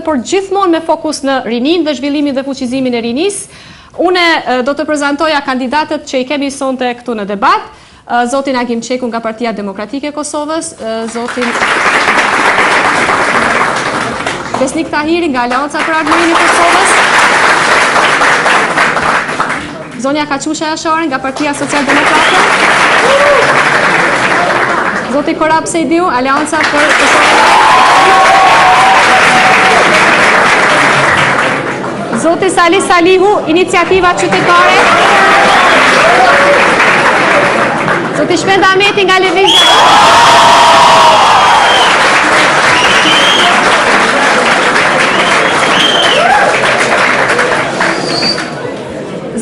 por gjithmonë me fokus në rinin dhe zhvillimin dhe fuqizimin e rinis. Une do të prezentoja kandidatët që i kemi sonte këtu në debat, zotin Agim Qeku nga Partia Demokratike e Kosovës, zotin Besnik Tahiri nga Aleanca për Ardhërimin e Kosovës, zonja Kaqusha Jashari nga Partia Social-Demokrate, zoti Korab Sejdiu, Aleanca për Kosovë, zoti Salih Salihu, Iniciativa Qytetare, zoti Shpenda Ahmeti nga Lëvizja,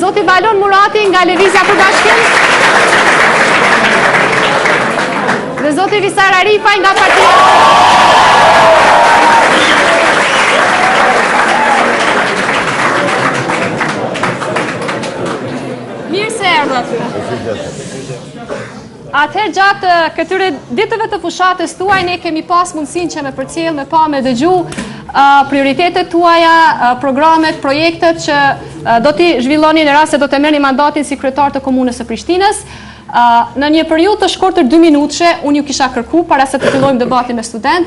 zoti Balon Murati nga Lëvizja për Bashkim, dhe zoti Visar Arifaj nga Partia. Mirë se erdhët. Atëherë gjatë këtyre ditëve të fushatës tuaj, ne kemi pas mundësinë që me përcjell me pa me dëgju prioritetet tuaja, programet, projektet që do t'i zhvilloni në rast se do të merrni mandatin si kryetar të komunës së Prishtinës. Në një periudhë të shkurtër 2 minutëshe, unë ju kisha kërku para se të fillojmë debatin me student,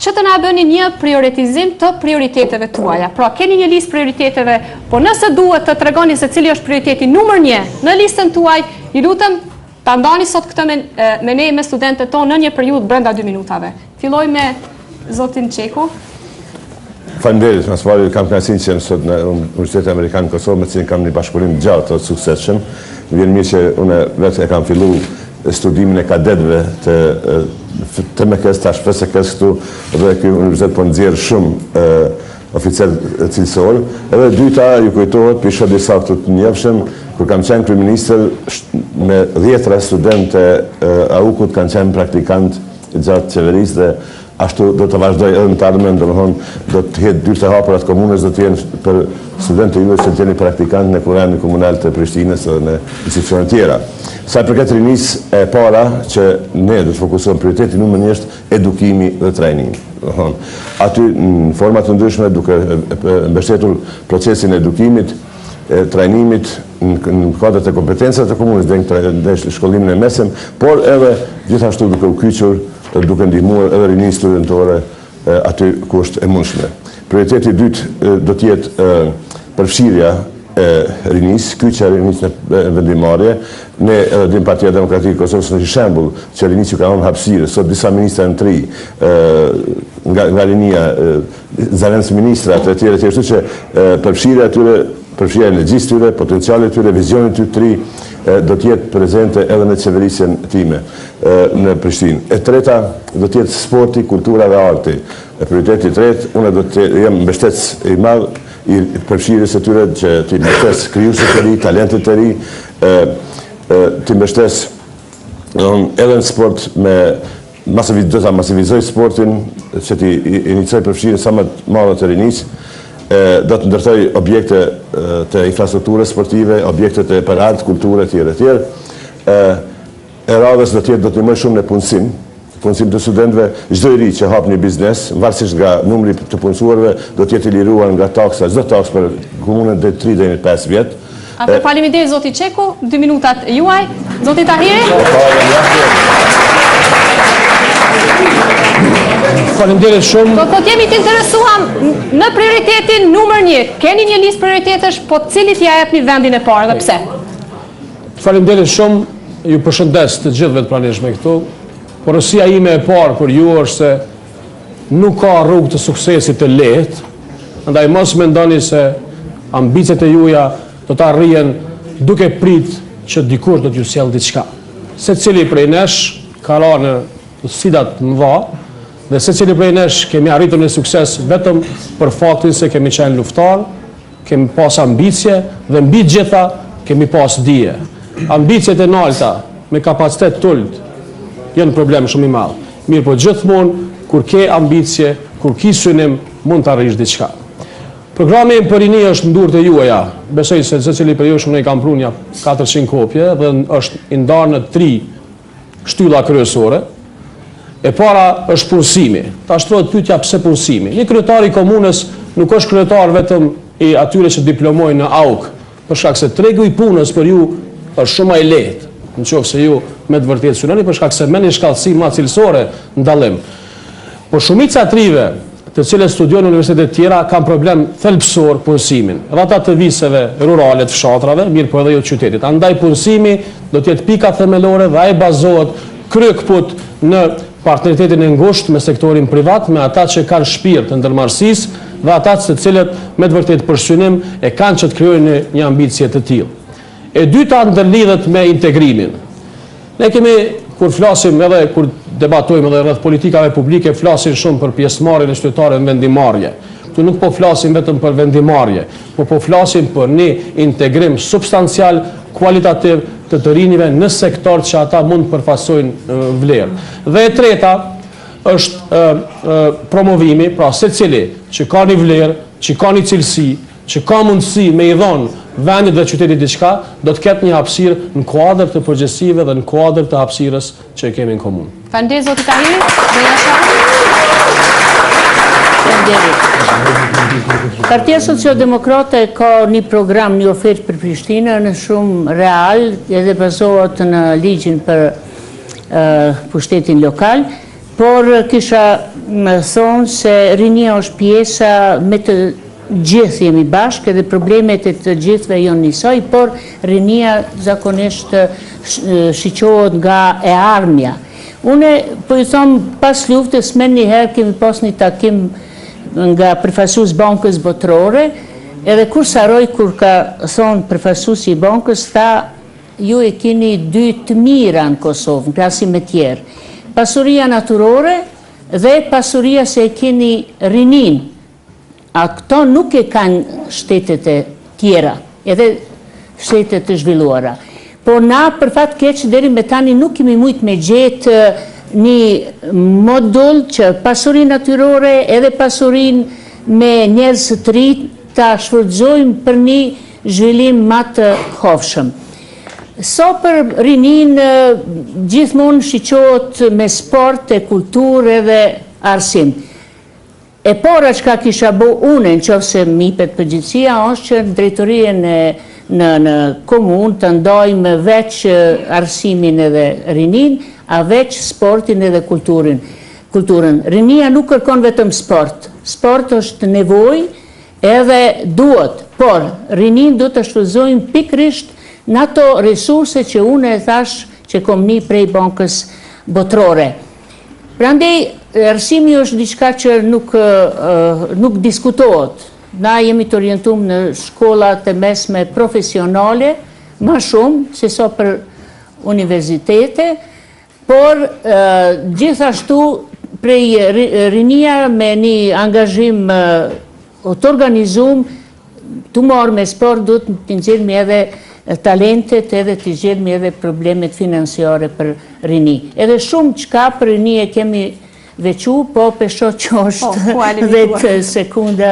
që të na bëni një prioritizim të prioriteteve tuaja. Pra, keni një listë prioriteteve, po nëse duhet të tregoni se cili është prioriteti numër 1 në listën tuaj, ju lutem ta ndani sot këtë me ne me studentët tonë në një periudhë brenda 2 minutave. Filloj me zotin Qeku. Faleminderit, mas pari kam kënaqësinë që sot në Universitetin Amerikan në Kosovë, me cilin kam një bashkëpunim gjatë të suksesshëm. Më vjen mirë që unë vetë e kam filluar studimin e kadetëve të MKS tash FSKS këtu, dhe ky universitet po nxjerr shumë oficer cilësor. Edhe dyta ju kujtohet pisha disa këtu të njohshëm, kur kam qenë kryeministër me 10 studentë AUK-ut kanë qenë praktikant gjatë qeverisë dhe ashtu do të vazhdoj edhe në të ardhmen, do të jetë dyert e hapura të komunës, do të jenë për studentë juve që jeni praktikantë në Kurani Komunal të Prishtinës dhe në institucione tjera. Sa i përket rinisë e para që ne do të fokusohem, prioriteti numër 1 është edukimi dhe trajnimi. Aty në forma të ndryshme duke mbështetur procesin e edukimit, trajnimit në kuadrat e kompetencave të komunës dhe shkollimin e mesëm, por edhe gjithashtu duke u kyçur, duke ndihmuar edhe rininë studentore aty ku është e mundshme. Prioriteti i dytë do të jetë përfshirja e rinisë, kyçja e rinisë në vendimarrje. Ne dim Partia Demokratike e Kosovës në shembull që rinisë ka dhënë hapësirë, sot disa ministra në tri nga rinia, zëvendës ministrat e tjerë, kështu që përfshirja e tyre, përfshirja e energjisë tyre, potencialit tyre, vizionit tyre të ri, do të jetë prezente edhe në qeverisjen time në Prishtinë. E treta do të jetë sporti, kultura dhe arti. Prioriteti i tretë, unë do të jem mbështetës i madh i përfshirjes së tyre që të mbështes krijuesit të ri, talentet të ri, të mbështes edhe në sport me do ta masivizoj sportin, që të inicoj përfshirjen sa më të madhe të rinisë. Do të ndërtoj objekte të infrastrukturës sportive, objekte për art, kulturë, etj. E radhës do të më shumë në punësim të studentëve, çdo i ri që hap një biznes, varësisht nga numri të punësuarve, do të jetë i liruar nga taksa, çdo taksë për komunën deri 3 deri në 5 vjet. Faleminderit zoti Qeku, 2 minutat juaj. Zoti Tahiri. Faleminderit shumë. Po jemi të interesuar në prioritetin numër 1. Keni një listë prioritetesh, po cilit ja jepni vendin e parë dhe pse? Faleminderit shumë. Ju përshëndes të gjithëve të pranishme këtu. Porosia ime e parë për ju është se nuk ka rrugë të suksesit të lehtë, andaj mos mendoni se ambicet e juaja do të arrihen duke prit që dikush do t'ju sjellë diçka. Secili prej nesh ka rënë në sfidat të mëdha dhe secili prej nesh kemi arritur në sukses vetëm për faktin se kemi qenë luftar, kemi pas ambicie dhe mbi gjitha kemi pas dije. Ambicet e larta me kapacitet të ulët janë problem shumë i madh. Mirë, po gjithmonë kur ke ambicie, kur ke synim, mund të arrish diçka. Programi për rini është në durët e juaja. Besoj se secili për jush ne kam prunja 400 kopje dhe është i ndarë në 3 shtylla kryesore. E para është punësimi. Ta shtrohet pyetja pse punësimi. Një kryetar i komunës nuk është kryetar vetëm i atyre që diplomojnë në AUK, për shkak se tregu i punës për ju është shumë më i lehtë, nëse ju me të vërtetë synoni, për shkak se merrni shkallësi më cilësore ndallim. Por shumica atrive të cilët studiojnë në universitete të tjera kanë problem thelbësor punësimin. Edhe ata të viseve rurale të fshatrave, mirë po edhe jo të qytetit. Andaj punësimi do të jetë pika themelore dhe ai bazohet kryekput në partneritetin e ngushtë me sektorin privat, me ata që kanë shpirt të ndërmarrësisë dhe ata të cilët me të vërtetë për synim e kanë që të krijojnë një ambicie të tillë. E dyta ndërlidhet me integrimin. Ne kemi, kur flasim edhe kur debatojmë edhe rreth politikave publike, flasim shumë për pjesëmarrjen e qytetarëve në vendimarrje. Këtu nuk po flasim vetëm për vendimarrje, po flasim për një integrim substancial, kualitativ të rinjve në sektor që ata mund përfaqësojnë vlerë. Dhe e treta është promovimi, pra secili që ka një vlerë, që ka një cilësi, që ka mundësi me i dhonë vendit dhe qytetit diçka, do të ketë një hapësirë në kuadër të përgjegjësive dhe në kuadër të hapësirës që e kemi në komunë. Faleminderit zoti Tahiri, dhe Jasha. Partia Socialdemokrate ka një program, një ofertë për Prishtinën shumë real, edhe bazohet në ligjin për pushtetin lokal, por kisha më thonë se rinia është pjesa me të gjithë jemi bashkë, edhe problemet e të gjithëve janë njësoj, por rinia zakonisht shiqohet nga e armja. Une, po i thomë, pas luftës, me njëherë kemi pas një takim nga përfaqësues bankës botërore, edhe kur saroj kur ka thonë përfaqësuesi i bankës, tha ju e keni dy të mira në Kosovë, në krahasim me tjerë. Pasuria natyrore dhe pasuria se e keni rinin. A këto nuk e kanë shtetet e tjera, edhe shtetet të zhvilluara. Po na për fat keq deri me tani nuk kemi mujt me gjetë një modull që pasurin natyrore edhe pasurin me njerëz të rinj ta shfrytëzojmë për një zhvillim më të hofshëm. So për rinin gjithmonë shiqohet me sport, e kulturë edhe arsim. E para që ka kisha bo une, në qofë se mipet përgjithësia, është që drejtorien në komunë të ndajmë veç arsimin edhe rinin, a veç sportin edhe kulturën. Rinia nuk kërkon vetëm sport. Sport është nevoj edhe duhet, por rinin duhet të shfrytëzojmë pikrisht në ato resurse që une e thash që kom një prej bankës botërore. Prandaj, arsimi është diçka që nuk diskutohet. Na jemi të orientuar në shkollat e mesme profesionale, më shumë se sa për universitete, por gjithashtu prej rinia me një angazhim të organizum, të marrë me sport, duhet të nxjerrmi edhe talentet edhe të nxjerrmi edhe problemet financiare për rini. Edhe shumë çka për rini e kemi veçu, po pesho që është 10 sekunda.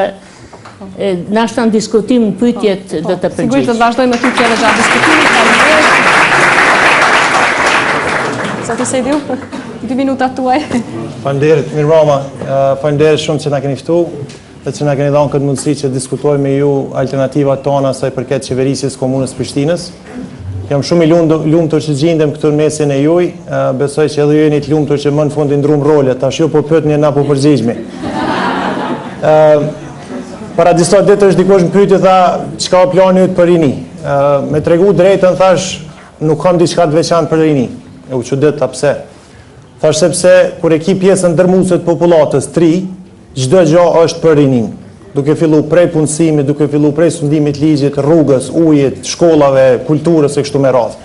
Nashta në diskutim në pyetjet do të përgjigj. Sigurisht do të vazhdojmë me pyetje edhe gjatë diskutimit. Zoti Sejdiu, 2 minutat tuaj. Faleminderit, mirëmbrëma. Faleminderit shumë që na keni ftuar dhe që na keni dhënë këtë mundësi që diskutojmë me ju alternativat tona sa i përket qeverisjes komunës Prishtinës. Jam shumë i lumtur që gjendem këtu në mesin e juaj. Besoj që edhe ju jeni të lumtur që më në fund i ndrum rolet. Tash ju po pyetni na po përgjigjemi. Para disa ditë është dikush më pyeti tha çka o plani yt për rini. Me tregu drejtën thash nuk kam diçka të veçantë për rini. E u çudita pse? Thash sepse kur e ki pjesën ndërmuese të popullatës tri, çdo gjë është për rinin. Duke fillu prej punësimit, duke fillu prej sundimit ligjit, rrugës, ujit, shkollave, kulturës e kështu me radhë.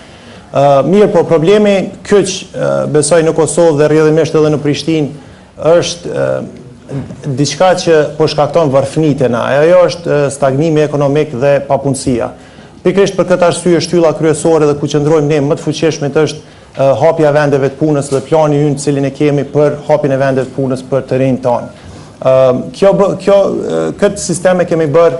Mirë, po problemi kyç besoj në Kosovë dhe rrjedhimisht edhe në Prishtinë është diçka që po shkakton varfënitjen. Ajo është stagnimi ekonomik dhe papunësia. Pikërisht për këtë arsye shtylla kryesore dhe ku qëndrojmë ne më të fuqishmit është hapja e vendeve të punës dhe plani ynë cilin e kemi për hapjen e vendeve të punës për të rinjt tonë. Këtë sisteme kemi bërë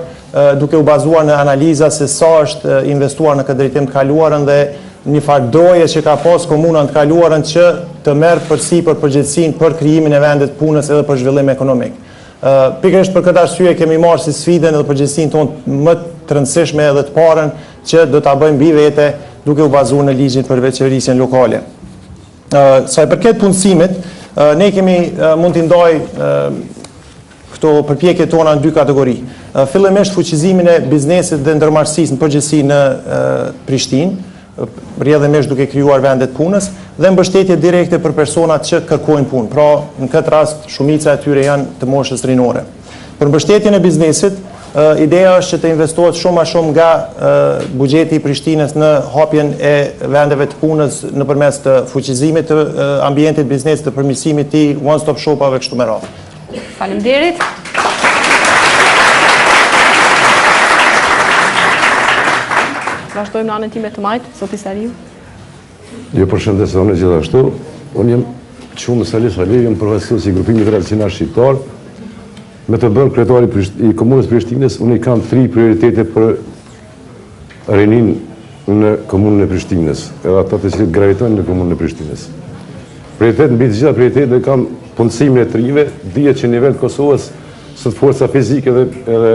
duke u bazuar në analiza se sa është investuar në këtë drejtim të kaluarën dhe një farë doje që ka pas komuna të kaluarën që të merë përsipër përgjegjësinë për krijimin e vendit punës edhe për zhvillim ekonomik. Pikërisht për këtë arsye kemi marrë si sfidën edhe përgjegjësinë tonë më të rëndësishme edhe të parën që do ta bëjmë mbi vete duke u bazuar në ligjin për veçërisjen lokale. Sa i përket punësimit, ne mund t'i ndaj këto përpjekjet tona në dy kategori. Fillimisht fuqizimin e biznesit dhe ndërmarrësisë në përgjithësi në Prishtinë, rrjedhimisht duke krijuar vendet punës dhe mbështetje direkte për personat që kërkojnë punë. Pra, në këtë rast shumica e tyre janë të moshës rinore. Për mbështetjen e biznesit, ideja është që të investohet shumë a shumë nga buxheti i Prishtinës në hapjen e vendeve të punës nëpërmes të fuqizimit të ambientit biznesit, të përmirësimit të one-stop shopave kështu me radhë. Faleminderit. Vazhdojmë në anën time të majtë, Zoti Saliu. Jo, përshëndes unë gjithashtu. Unë jam Qumë Sali Sali, jam profesor i grupimit tradicional shqiptar. Me të bërë kryetari i komunës Prishtinës, unë i kam 3 prioritete për rinin në komunën e Prishtinës, edhe ata të cilët gravitojnë në komunën e Prishtinës. Prioritet mbi të gjitha prioritetet kam punësimin e të rinjve, dihet që në nivel të Kosovës sot forca fizike edhe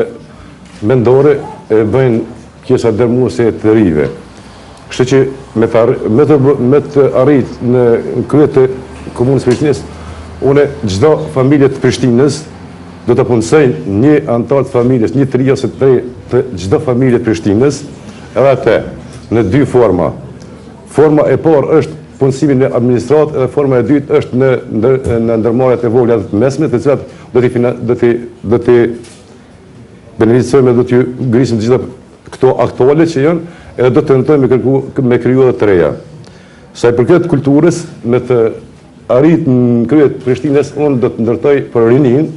mendore e bëjnë pjesa dërmuese të rinjve. Kështu që me të arrit në kryet të komunës Prishtinës, unë çdo familje të Prishtinës do të punësoj një antar të familjes, një 3 ose 3 të çdo familje të Prishtinës, edhe atë në 2 forma. Forma e parë është punësimi në administratë, edhe forma e dytë është në ndërmarrjet e vogla të mesme, të cilat do t'i beneficojmë, do t'ju grisim të gjitha këto aktuale që janë, edhe do të tentojmë me kriju edhe të reja. Sa i përket kulturës, me të arrit në kryet Prishtinës, unë do të ndërtoj për rinin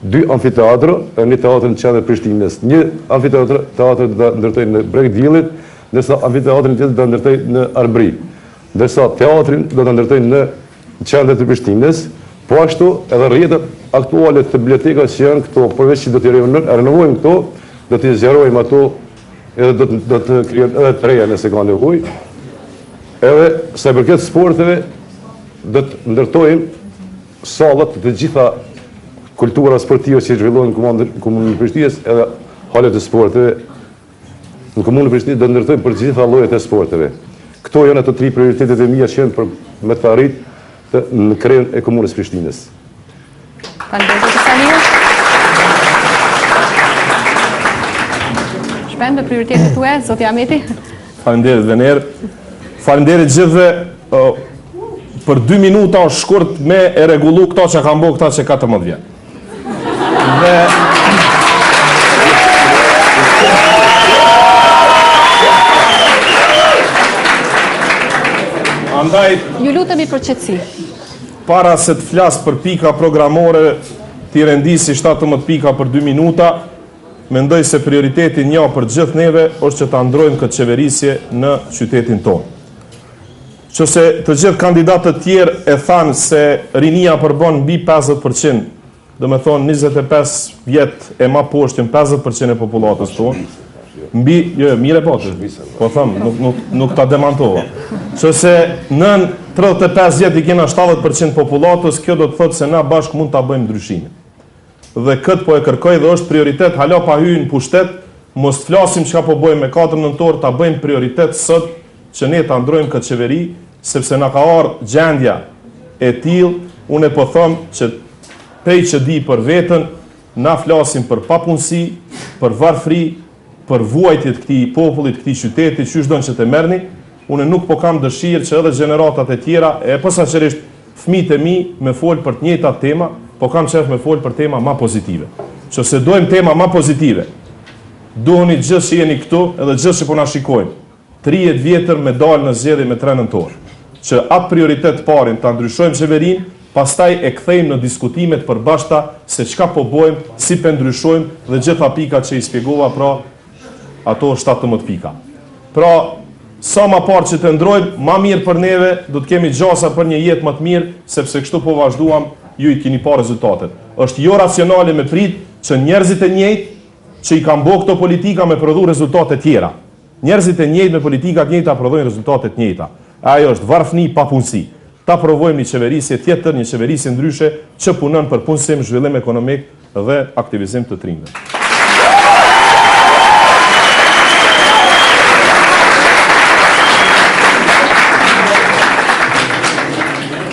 2 amfiteatro, një teatr në qendër Prishtinës. Një amfiteatr do të ndërtoj në Breg Diellit, ndërsa amfiteatrin tjetër do të ndërtoj në Arbri. Ndërsa teatrin do të ndërtoj në qendër të Prishtinës, po ashtu edhe rrjetet aktuale të bibliotekës që janë këto, përveç që do të renovojmë këto, do të zgjerojmë ato, edhe do të krijojmë edhe të reja nëse ka nevojë. Edhe sa i përket sporteve, do të ndërtojmë sallat të gjitha kultura sportive që zhvillohen në komunën e Prishtinës, edhe halet e sporteve në komunën e Prishtinës do të ndërtojmë për gjitha llojet e sporteve. Këto janë ato 3 prioritetet e mia që janë për me të arritë në krijen e komunës Prishtinës. Faleminderit Zoti Saliu. Shpend me prioritetet tuaja, Zoti Ahmeti. Faleminderit Vener. Faleminderit gjithëve. Për 2 minuta është shkurt me e rregullu këto që kanë bërë këta që 14 vjet. Dhe andaj Ju lutemi për qetësi. para se të flas për pika programore, t'i rendisi 17 pika për 2 minuta, mendoj se prioriteti një për gjithë neve është që ta ndrojmë këtë qeverisje në qytetin tonë. Qëse të gjithë kandidatët tjerë e thanë se rinia përbën mbi 50%, dhe me thonë 25 vjetë e ma poshtin 50% e populatës tonë, mbi, jo, mire po thëmë, nuk ta demantova. Qëse nën 35 vjetë i kena 70% populatës, kjo do të thotë se na bashkë mund ta bëjmë ndryshimin. Dhe këtë po e kërkoj dhe është prioritet, hala pa hyjë në pushtet, mos të flasim çka po bëjmë me 4 nëntor, ta bëjmë prioritet sot që ne ta ndrojmë këtë qeveri, sepse na ka ardhur gjendja e tillë, unë po them që pej që di për veten, na flasim për papunësi, për varfëri, për vuajtjet këtij popullit, këtij qyteti, çysh don që të merrni, unë nuk po kam dëshirë që edhe gjeneratat e tjera, e posaçërisht fëmijët e mi me fol për të njëjtat tema, po kam qef me fol për tema ma pozitive. Qëse dojmë tema ma pozitive, duheni gjithë që jeni këtu edhe gjithë që po na shikojnë. 30 vjetër me dalë në zgjedhje me 3 nëntor. Që atë prioritet parin të ndryshojmë qeverin, pastaj e kthejmë në diskutimet përbashkëta se çka po bojmë, si po ndryshojmë dhe gjitha pikat që i shpjegova, pra ato 17 pika. Pra, sa ma parë që të ndrojmë, ma mirë për neve, do të kemi gjasa për një jetë më të mirë, sepse kështu po vazhduam, ju i keni pa rezultatet. Është jo racionale me prit që njerëzit e njëjtë që i kanë bërë këto politika me prodhu rezultate tjera. njerëzit e njëjtë me politikat njëjta prodhojnë rezultatet njëjta. Ajo është varfëni pa punësi. Ta provojmë një qeverisje tjetër, një qeverisje ndryshe që punon për punësim, zhvillim ekonomik dhe aktivizim të trindë.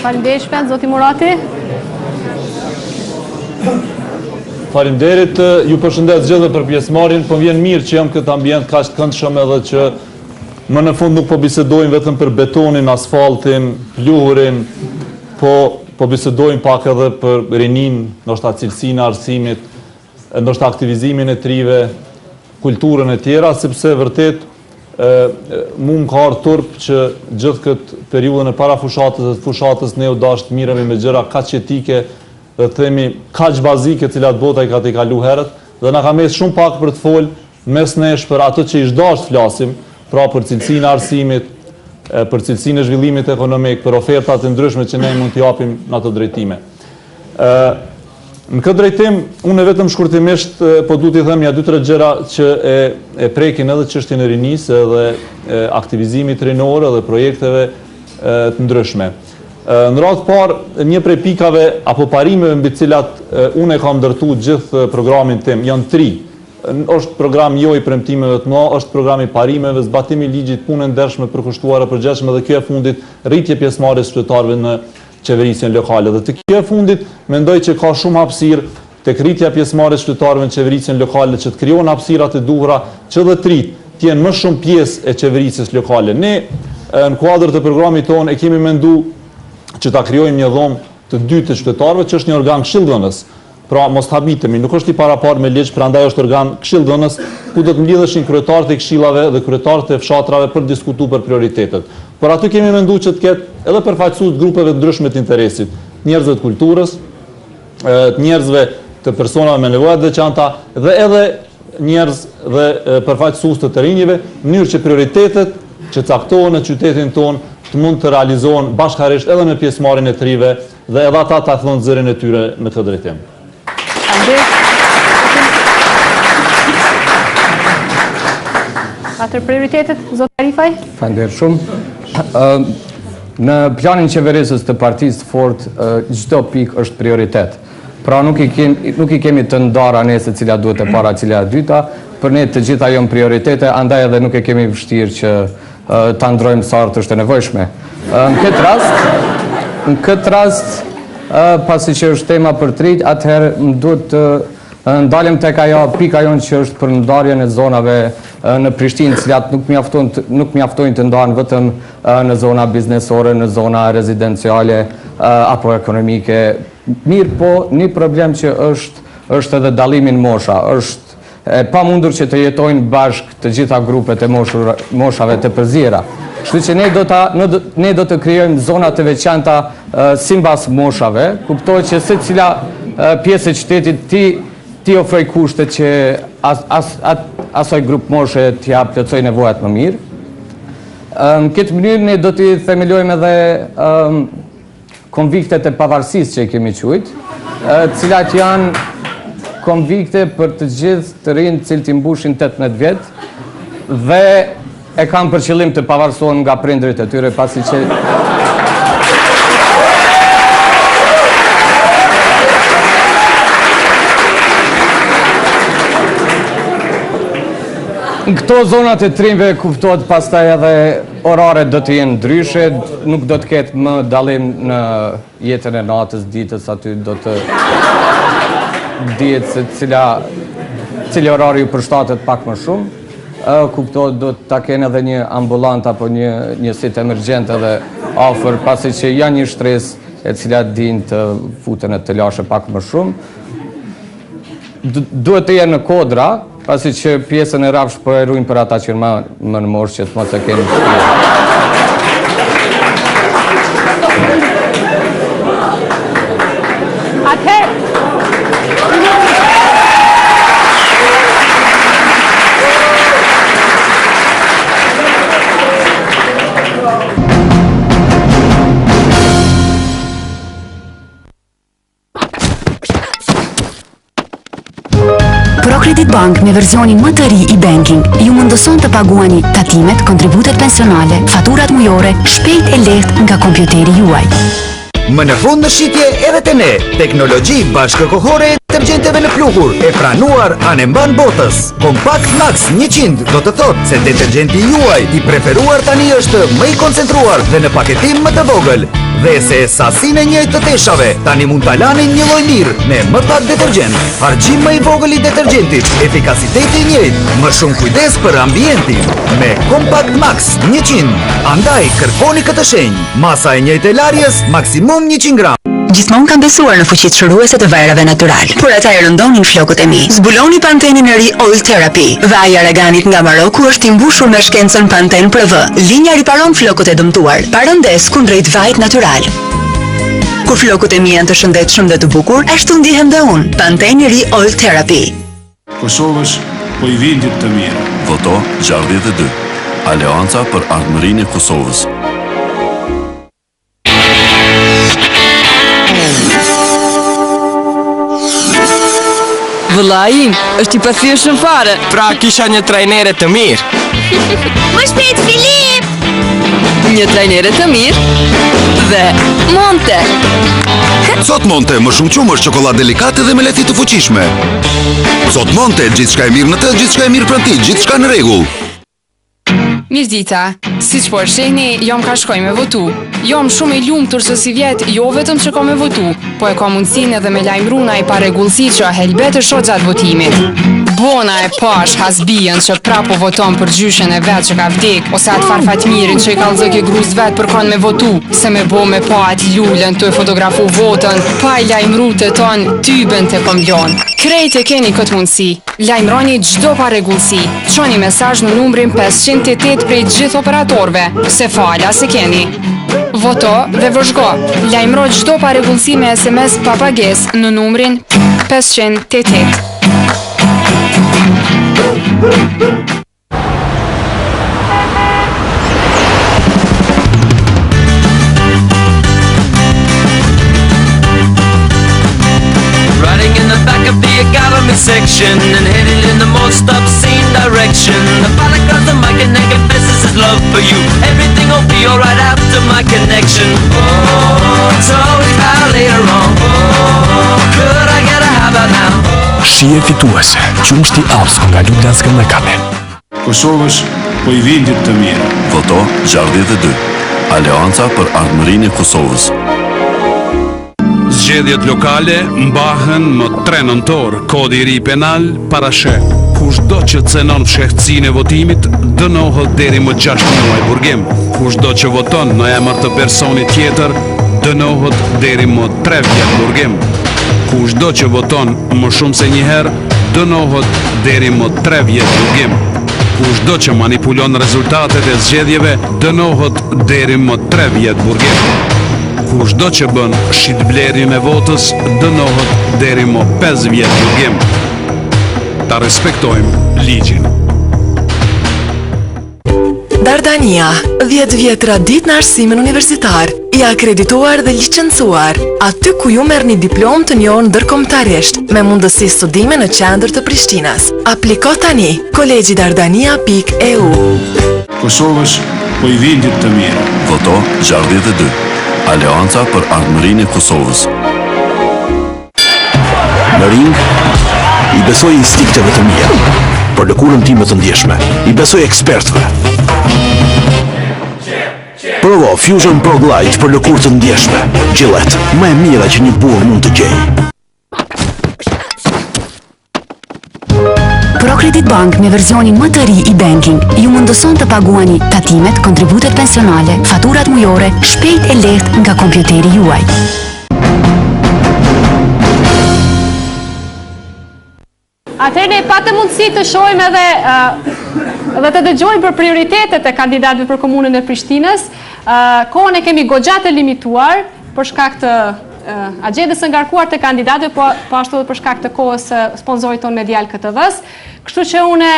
Faleminderit shpend, zoti Murati. Faleminderit, ju përshëndet gjithë për pjesëmarrjen, po vjen mirë që jam këtë ambient kaq të këndshëm edhe që më në fund nuk po bisedojmë vetëm për betonin, asfaltin, pluhurin, po bisedojmë pak edhe për rinin, ndoshta cilësinë e arsimit, ndoshta aktivizimin e trive, kulturën e tjera, sepse vërtet mu më ka ardhur turp që gjithë këtë periudhën e para fushatës dhe fushatës ne u dashtë miremi me gjëra kaq etike dhe themi kaq bazike cilat bota i ka të kalu herët dhe na ka mes shumë pak për të folë mes nesh për atë që ish dashtë flasim, pra për cilësinë e arsimit, për cilësinë e zhvillimit ekonomik, për ofertat e ndryshme që ne mund t'i japim në ato drejtime. Në këtë drejtim, unë vetëm shkurtimisht po du t'i them ja 2-3 gjëra që e prekin edhe çështjen e rinisë edhe aktivizimit rinor edhe projekteve të ndryshme. Në radhë parë, një prej pikave apo parimeve mbi cilat unë e kam ndërtuar gjithë programin tim, janë 3. Është program jo i premtimeve të mëdha, është programi parimeve, zbatimi i ligjit, punë ndershme, përkushtuara, përgjithshme dhe kjo e fundit rritje pjesëmarrjes qytetarëve në qeverisjen lokale. Dhe të kjo e fundit mendoj që ka shumë hapësirë tek rritja pjesëmarrjes qytetarëve në qeverisjen lokale që të krijon hapësirat e duhura që dhe të të jenë më shumë pjesë e qeverisjes lokale. Ne në kuadër të programit tonë e kemi menduar që ta krijojmë një dhomë të dytë të qytetarëve që është një organ këshilldhënës. Pra mos habitemi, nuk është i parapar me ligj, prandaj është organ këshilldhënës ku do të mblidheshin kryetarët e këshillave dhe kryetarët e fshatrave për diskutuar për prioritetet. Por aty kemi menduar që të ketë edhe përfaqësues të grupeve të ndryshme të interesit, njerëzve të kulturës, njerëzve të personave me nevoja të veçanta dhe edhe njerëz dhe përfaqësues të rinjve, në mënyrë që prioritetet që caktohen në qytetin tonë të mund të realizohen bashkërisht edhe në pjesëmarrjen e trive dhe edhe ata ta thonë zërin e tyre në këtë drejtim. Atër prioritetet, zotë Arifaj? Faleminderit shumë. Në planin qeverisës të partisë të fortë, çdo pikë është prioritet. Pra nuk i kemi të ndara ne se cila duhet e para, cila e dyta, për ne të gjitha janë prioritete, andaj edhe nuk e kemi vështirë që ta ndrojmë sa të është e nevojshme. Në këtë rast, pasi që është tema për trit, atëherë më duhet të ndalim tek ajo pika jonë që është për ndarjen e zonave në Prishtinë, cilat nuk mjaftojnë të ndahen vetëm në zona biznesore, në zona rezidenciale apo ekonomike. Mirë po, një problem që është edhe dallimin mosha, është pa mundur që të jetojnë bashkë të gjitha grupet e moshave të përzira. Kështu që ne do të krijojmë zona të veçanta simbas moshave, kuptohet që secila pjesë e qytetit ti ofroj kushte që asoj grup moshe t'ja plotësoj nevojat më mirë. Në këtë mënyrë ne do t'i themelojmë edhe konviktet e pavarësisë që i kemi quajt, cilat janë konvikte për të gjithë të rinj cilët i mbushin 18 vjet dhe e kam për qëllim të pavarësohen nga prindrit e tyre, pasi që në këto zonat e trimve kuptohet pastaj edhe oraret do të jenë ndryshe, nuk do të ketë më dallim në jetën e natës, ditës, aty do të dihet se cili orar ju përshtatet pak më shumë. Kuptohet do të kenë edhe një ambulant apo një sit emergjent edhe afër, pasi që janë një shtresë e cila din të futen e të lashe pak më shumë. Duhet të jenë në kodra, pasi që pjesën e rafsh po e ruajnë për ata që më në moshë që të mos e kenë shtrirë. ProCredit Bank me versionin më të ri i banking ju mundëson të paguani tatimet, kontributet pensionale, faturat mujore, shpejt e lehtë nga kompjuteri juaj. Më në fund në shitje edhe të ne, teknologji bashkëkohore e detergjenteve në pluhur e pranuar anë mban botës. Compact Max 100 do të thotë se detergjenti juaj i preferuar tani është më i koncentruar dhe në paketim më të vogël. Dhe se sasinë e njëjtë të teshave, tani mund ta lani një lloj mirë me më pak detergjent. Harxhim më i vogël i detergjentit, efikasiteti i njëjtë, më shumë kujdes për ambientin. Me Compact Max 100, andaj kërkoni këtë shenjë. Masa e njëjtë e larjes, maksimum 100 gram. Gjithmonë kam besuar në fuqitë shëruese të vajrave natyral, por ata e rëndonin flokët e mi. Zbuloni Pantenin e ri Oil Therapy. Vaja Reganit nga Maroku është i mbushur me shkencën Panten PRV. Linja riparon flokët e dëmtuar, parandes kundrejt vajit natyral. Kur flokët e mi janë të shëndetshëm dhe të bukur, ashtu ndihem dhe unë. Panten i ri Oil Therapy. Kosovës po i vindit të mirë. Voto 62. Aleanca për ardhmërinë e Kosovës. Vëllai im, është i pathirshëm fare. Pra kisha një trajnere të mirë. Më shpejt Filip! Një trajnere të mirë dhe Monte. Sot Monte më shumë qumë është çokoladë delikate dhe me leti të fuqishme. Sot Monte, gjithçka e mirë në të, gjithçka e mirë pranë ti, gjithçka në rregull. Mirëdita, siç po e shehni, jam ka shkoj me votu. Jam shumë i lumtur se si vjet, jo vetëm që ka me votu, po e ka mundësinë edhe me lajmëruna i paregullësi që helbet e shoh gjatë votimit. Bona e pash hasbijën që prapo voton për gjyshen e vet që ka vdek, ose atë farfatmirin që i kallëzë ke gruz vet për kanë me votu, se me bo me pa atë lullën të e fotografu votën, pa i lajmëru të tonë tyben të komblon. Krejt e keni këtë mundësi, lajmëroni gjdo paregullësi, qoni mesazh në numrin 588 prej gjithë operatorve, se fala se keni. Voto dhe vëzhgo, lajmëro gjdo paregullësi me SMS pa pagesë në numrin 588. Riding in the back of the academy section and headed in the most obscene direction. The pilot grabs the mic and confesses his love for you. Everything will be alright after my connection. Oh, totally out later on. Oh, could I get a how about now? Shije fituese, qumshti Alpsko nga Ljubljanska Mekane. Kosovës po i vindit të mirë. Voto 62. Aleanca për ardhmërinë e Kosovës. Zgjedhjet lokale mbahen më 3 nëntor, kodi i ri penal parashe. Kushdo që cenon fshehtësinë e votimit dënohet deri më 6 muaj burgim. Kushdo që voton në emër të personit tjetër dënohet deri më 3 vjet burgim. Kushdo që voton më shumë se një herë dënohet deri më 3 vjet burgim. Kushdo që manipulon rezultatet e zgjedhjeve dënohet deri më 3 vjet burgim. Kushdo që bën shitblerjen e votës dënohet deri më 5 vjet burgim. Ta respektojmë ligjin. Dardania, 10 vjetra ditë në arsimin universitar, i akredituar dhe licencuar, aty ku ju merrni diplomë të njohur ndërkombëtarisht, me mundësi studime në qendër të Prishtinës. Apliko tani, kolegjidardania.eu. Kosovës po i vindit të mirë. Voto 62. Aleanca për ardhmërinë e Kosovës. Në ring, i besoj instinkteve të mia, për lëkurën time të ndjeshme, i besoj ekspertëve. Provo Fusion Pro Glide për lëkurë të ndjeshme. Gillette, më e mira që një burr mund të gjejë. ProCredit Bank me versionin më të ri i banking ju mundëson të paguani tatimet, kontributet pensionale, faturat mujore, shpejt e lehtë nga kompjuteri juaj. Atëherë ne patë mundësi të shohim edhe të dëgjojmë për prioritetet e kandidatëve për komunën e Prishtinës. Kohën e kemi goxha të limituar për shkak të agjendës së ngarkuar të kandidatëve, po ashtu edhe për shkak të kohës së sponsorit tonë medial KTV-s. Kështu që unë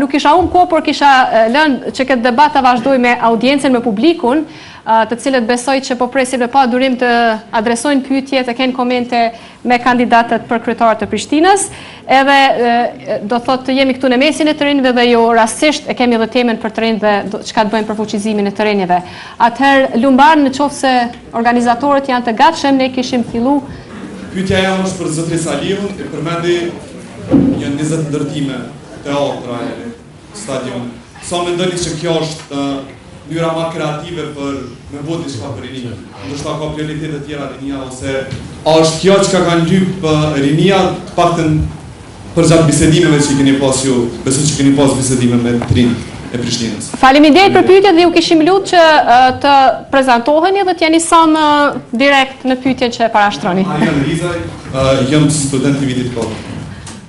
nuk kisha kohë, por kisha lënë që këtë debat ta vazhdoj me audiencën, me publikun, të cilët besoj që po presin me pa durim të adresojnë pyetje, të kenë komente me kandidatët për kryetarët të Prishtinës. Edhe do thotë jemi këtu në mesin e të rinjve dhe jo rastisht e kemi edhe temën për të rinj dhe çka të bëjmë për fuqizimin e të rinjve. Atëherë lumbar në qoftë se organizatorët janë të gatshëm, ne kishim fillu. Pyetja jam është për zotrin Saliun, e përmendi janë 20 ndërtime teatra e stadion. Sa mendoni që kjo është mënyra më kreative për me bëu diçka për rinjë? Ndoshta ka prioritete të tjera rinia ose është kjo që ka lyp rinia të paktën përgjatë bisedimeve që keni pas ju, besoj që keni pas bisedime me të rinj e Prishtinës. Faleminderit për pyetjet dhe ju kishim lutur që të prezantoheni dhe të jeni sa më direkt në pyetjen që e parashtroni. Arian Rizaj, jam student i vitit kohë.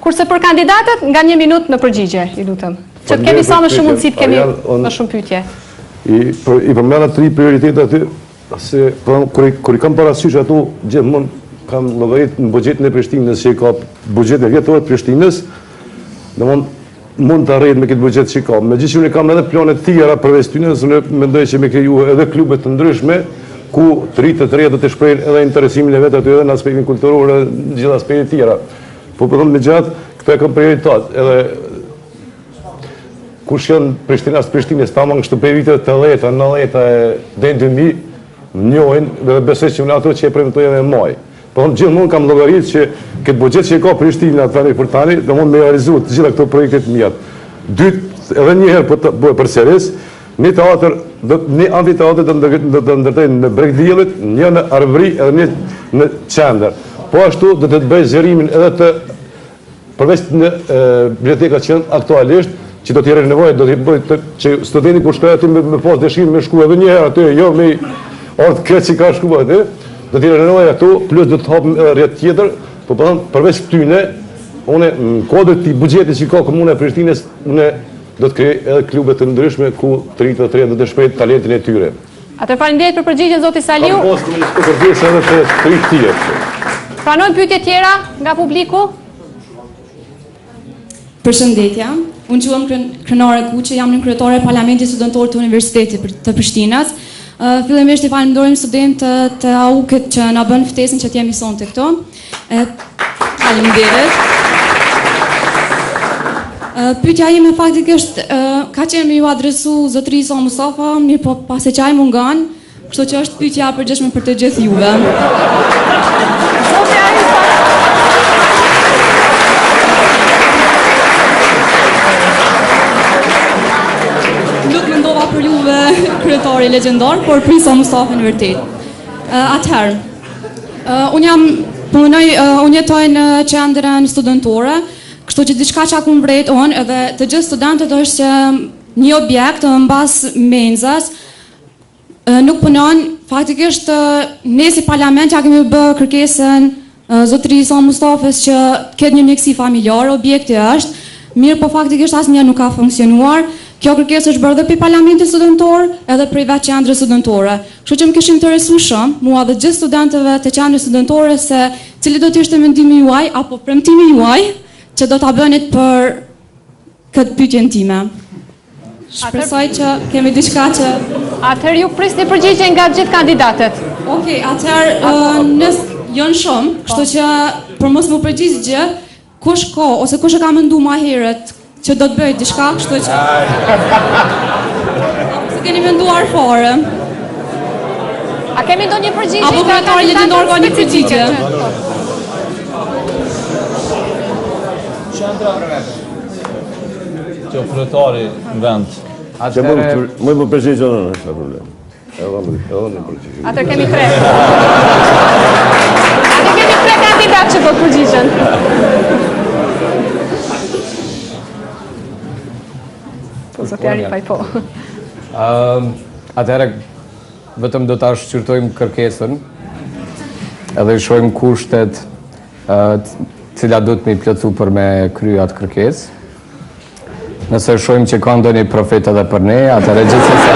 Kurse për kandidatët, nga 1 minutë në përgjigje, i lutem. Që të kemi sa më shumë mundësi të kemi më shumë pyetje. I përmenda 3 prioritete aty, se kur i kam parasysh ato, gjithmonë kam llogarit në buxhetin e Prishtinës, që ka buxhetin vjetor të Prishtinës, mund të arrijë me këtë buxhet që ka. Megjithëse unë kam edhe plane të tjera përveç tyre, unë mendoj që me kriju edhe klube të ndryshme, ku të reja do të shprehin edhe interesimin e vet aty edhe në aspektin kulturor dhe në gjithë aspektet tjera. Po përdo me gjatë, këto e kam prioritet, edhe kush janë Prishtinës, ta mangë shtu pe vitet të 10, 90 dhe 2000, njohin dhe besoj që unë ato që e premtoj edhe maj. Po gjithmonë kam llogarit që këtë buxhet që ka Prishtina tani për tani, do mund me realizuar të gjitha këto projekte të mia. Dytë, edhe një herë po të bëj përsëris, një amfiteatër do të ndërtojnë në Bregdjellit, një në Arvëri edhe një në Qendër. Po ashtu do të bëj zgjerimin edhe të përveç në biblioteka që janë aktualisht, që do të jetë nevojë, do të bëj që studenti kur shkojë aty me pas dëshirë me shku edhe një herë aty, jo me ardh këtë që ka shku aty. Do të renojë ato, plus do të hapim rrjet tjetër, po përveç këtyne, unë në kodër të buxhetit që ka komuna e Prishtinës, unë do të krijoj edhe klube të ndryshme ku të rinjtë do të shprehin talentin e tyre. Atëherë faleminderit për përgjigjen zoti Saliu. Kam pasur një përgjigje edhe për të rinjtë tjerë. Pranojmë pyetje tjera nga publiku? Përshëndetje, unë quhem Krenare Kuqe, jam një kryetare e Parlamentit Studentor të Universitetit të Prishtinës. Fillimisht i falenderojmë studentët të AUK-it që na bën ftesën që të jemi sonte këtu. Faleminderit. Pyetja ime faktikisht ka qenë me ju adresu zotërisë Isa Mustafa, mirë po pasi që ai mungon, kështu që është pyetja e përgjithshme për të gjithë juve. Për juve kryetari legjendar, por për Isa Mustafa në vërtet. Atëherë, unë jetoj në qendrën studentore, kështu që diçka që aku mbreton edhe të gjithë studentët është që një objekt mbas menzas nuk punon. Faktikisht ne si parlament ja kemi bë kërkesën zotërisë Isa Mustafës që ketë një mjeksi familjare, objekti është, mirë po faktikisht asnjë nuk ka funksionuar. Kjo kërkesë është bërë dhe për Parlamentin Studentor edhe për vetë qendrës studentore. Kështu që më kishte interesuar shumë, mua dhe gjithë studentëve të qendrës studentore, se cili do të ishte mendimi juaj apo premtimi juaj që do ta bënit për këtë pyetjen time. Shpresoj që kemi diçka që... Atëherë ju prisni përgjigje nga gjithë kandidatët. Okej, atëherë janë shumë, kështu që për mos më përgjigj gjë, kush ka ose kush e ka menduar më herët që do të bëj diçka, kështu që... Se keni menduar fare. A kemi ndonjë përgjigje? Apo kryetari legjendar ka një përgjigje? Që kryetari në vend. Më më përgjigje në është problem. Edhe në përgjigje. Atëherë kemi 3. Atëherë kemi 3 kandidatë që do të përgjigjen. Atëherë vetëm do ta shqyrtojmë kërkesën edhe i shohim kushtet cilat do të mi plotësu për me kryer atë kërkesë. Nëse shohim që ka ndonjë profet edhe për ne, atëherë gjithsesi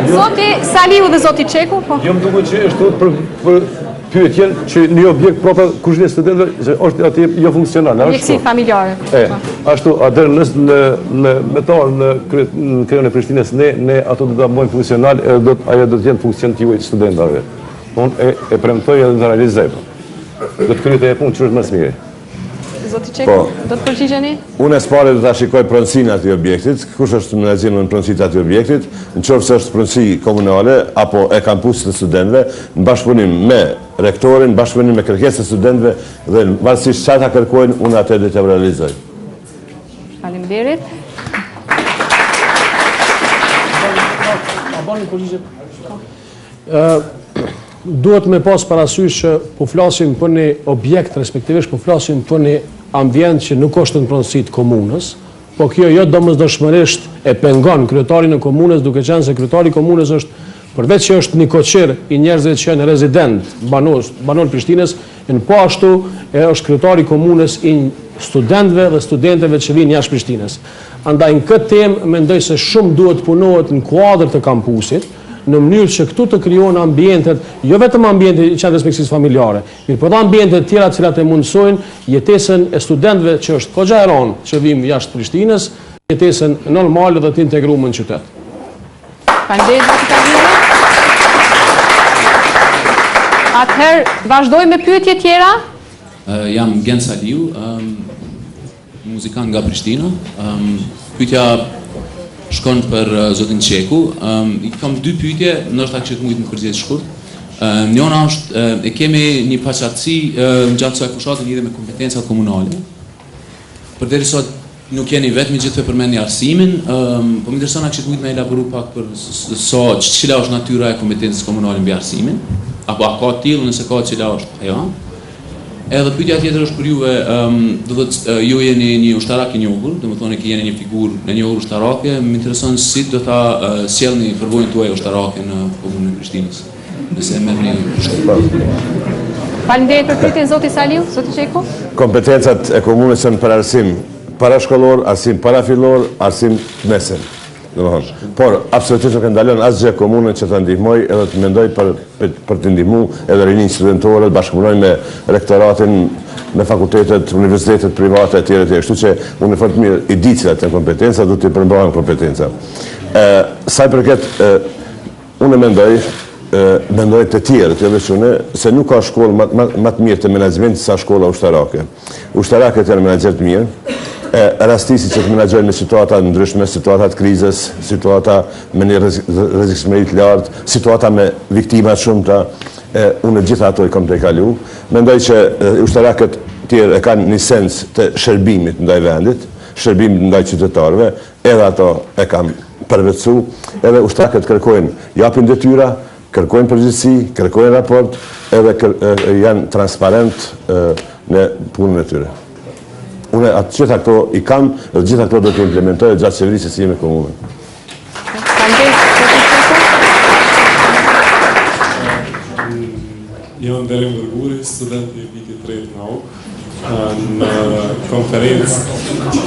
Zoti Saliu dhe zoti Çeku, po. Jo më duket që është pyetjen që një objekt propër kuzhinë studentëve që është aty jo funksional. Mjekësi familjare. Ashtu, atëherë në metar në kryeën e Prishtinës ne ato do ta bëjmë funksional edhe ajo do të jenë funksion të juaj studentëve. Unë e premtoj edhe të realizoj. Do të kryet e punë që është më së miri. Zoti Qeku, do të përgjigjeni? Unë pari do ta shikoj pronësinë aty objektit, kush është menaxhimi në pronësitë aty objektit, nëse është pronësi komunale apo e kampusit të studentëve, në bashkëpunim me rektorin, në bashkëpunim me kërkesat e studentëve dhe varësisht çfarë ta kërkojnë, unë atë do t'ja realizoj. Faleminderit. Duhet me pas parasysh që po flasim për një objekt, respektivisht po flasim për një ambient që nuk është në pronësitë komunës, po kjo jo domosdoshmërisht e pengon kryetarin e komunës, duke qenë se kryetari i komunës është, përveç që është një koqir i njerëzve që janë rezident banor Prishtinës, në po ashtu është kryetari i komunës i studentëve dhe studentëve që vinë jashtë Prishtinës. Andaj në këtë temë mendoj se shumë duhet punohet në kuadër të kampusit, në mënyrë që këtu të krijohen ambientet, jo vetëm ambientet i qendrës mjekësisë familjare, mirë po dhe ambientet tjera të cilat e mundsojnë jetesën e studentëve që është goxha e rëndë që vijnë jashtë Prishtinës, jetesën normale dhe të integruar në qytet. Atëherë, vazhdojmë me pyetje tjera? Jam Gen Saliu, muzikant nga Prishtina. Pyetja shkon për zotin Qeku. Kam dy pyetje, ndoshta që të mujt në përgjigje të shkurt. Njëra është e kemi një paqartësi gjatë kësaj fushate lidhe me kompetencat komunale. Përderisa nuk jeni vetëm gjithë përmendni arsimin, po më intereson që të mujt me elaboru pak për cila është natyra e kompetencës komunale mbi arsimin, apo a ka tillë, nëse ka cila është ajo. Edhe pyetja tjetër është për juve, do thotë ju jeni një ushtarak i njohur, domethënë që jeni një figurë e njohur ushtarake, më intereson si do ta sjellni përvojën tuaj ushtarake në komunën e Prishtinës. Nëse merrni pushtet. Faleminderit për pyetjen zoti Saliu, zoti Qeku. Kompetencat e komunës janë për arsim parashkollor, arsim parafillor, arsim mesëm. Por, absolutisht nuk e ndalon asgjë komunën që të ndihmoj edhe të mendoj për të ndihmu edhe rinin studentore, bashkëpunoj me rektoratin, me fakultetet, universitetet private, etj. Kështu që unë e fort mirë i di cilat janë kompetenca, do t'i përmbahem kompetenca. Sa i përket, unë mendoj të tjerë, të veçune, se nuk ka shkollë më të mirë të menaxhimit sa shkolla ushtarake. Ushtarakët janë menaxher të mirë, rastisi që të menaxhojnë me situata ndryshme, situata të krizës, situata me një rrezikshmëri të lartë, situata me viktima të shumta, unë gjitha ato i kam të i kalu. Mendoj që ushtarakët tjerë e kanë një sens të shërbimit ndaj vendit, shërbimit ndaj qytetarëve, edhe ato e kam përvetësu, edhe ushtarakët kërkojnë japin detyra, kërkojnë përgjegjësi, kërkojnë raport, edhe janë transparent në punën e tyre. Unë atë gjitha këto i kam dhe gjitha këto do të implementoj gjatë qeverisë si me komunën. Jam Derim Vërguri, student i vitit 3 të nauk, në konferencë...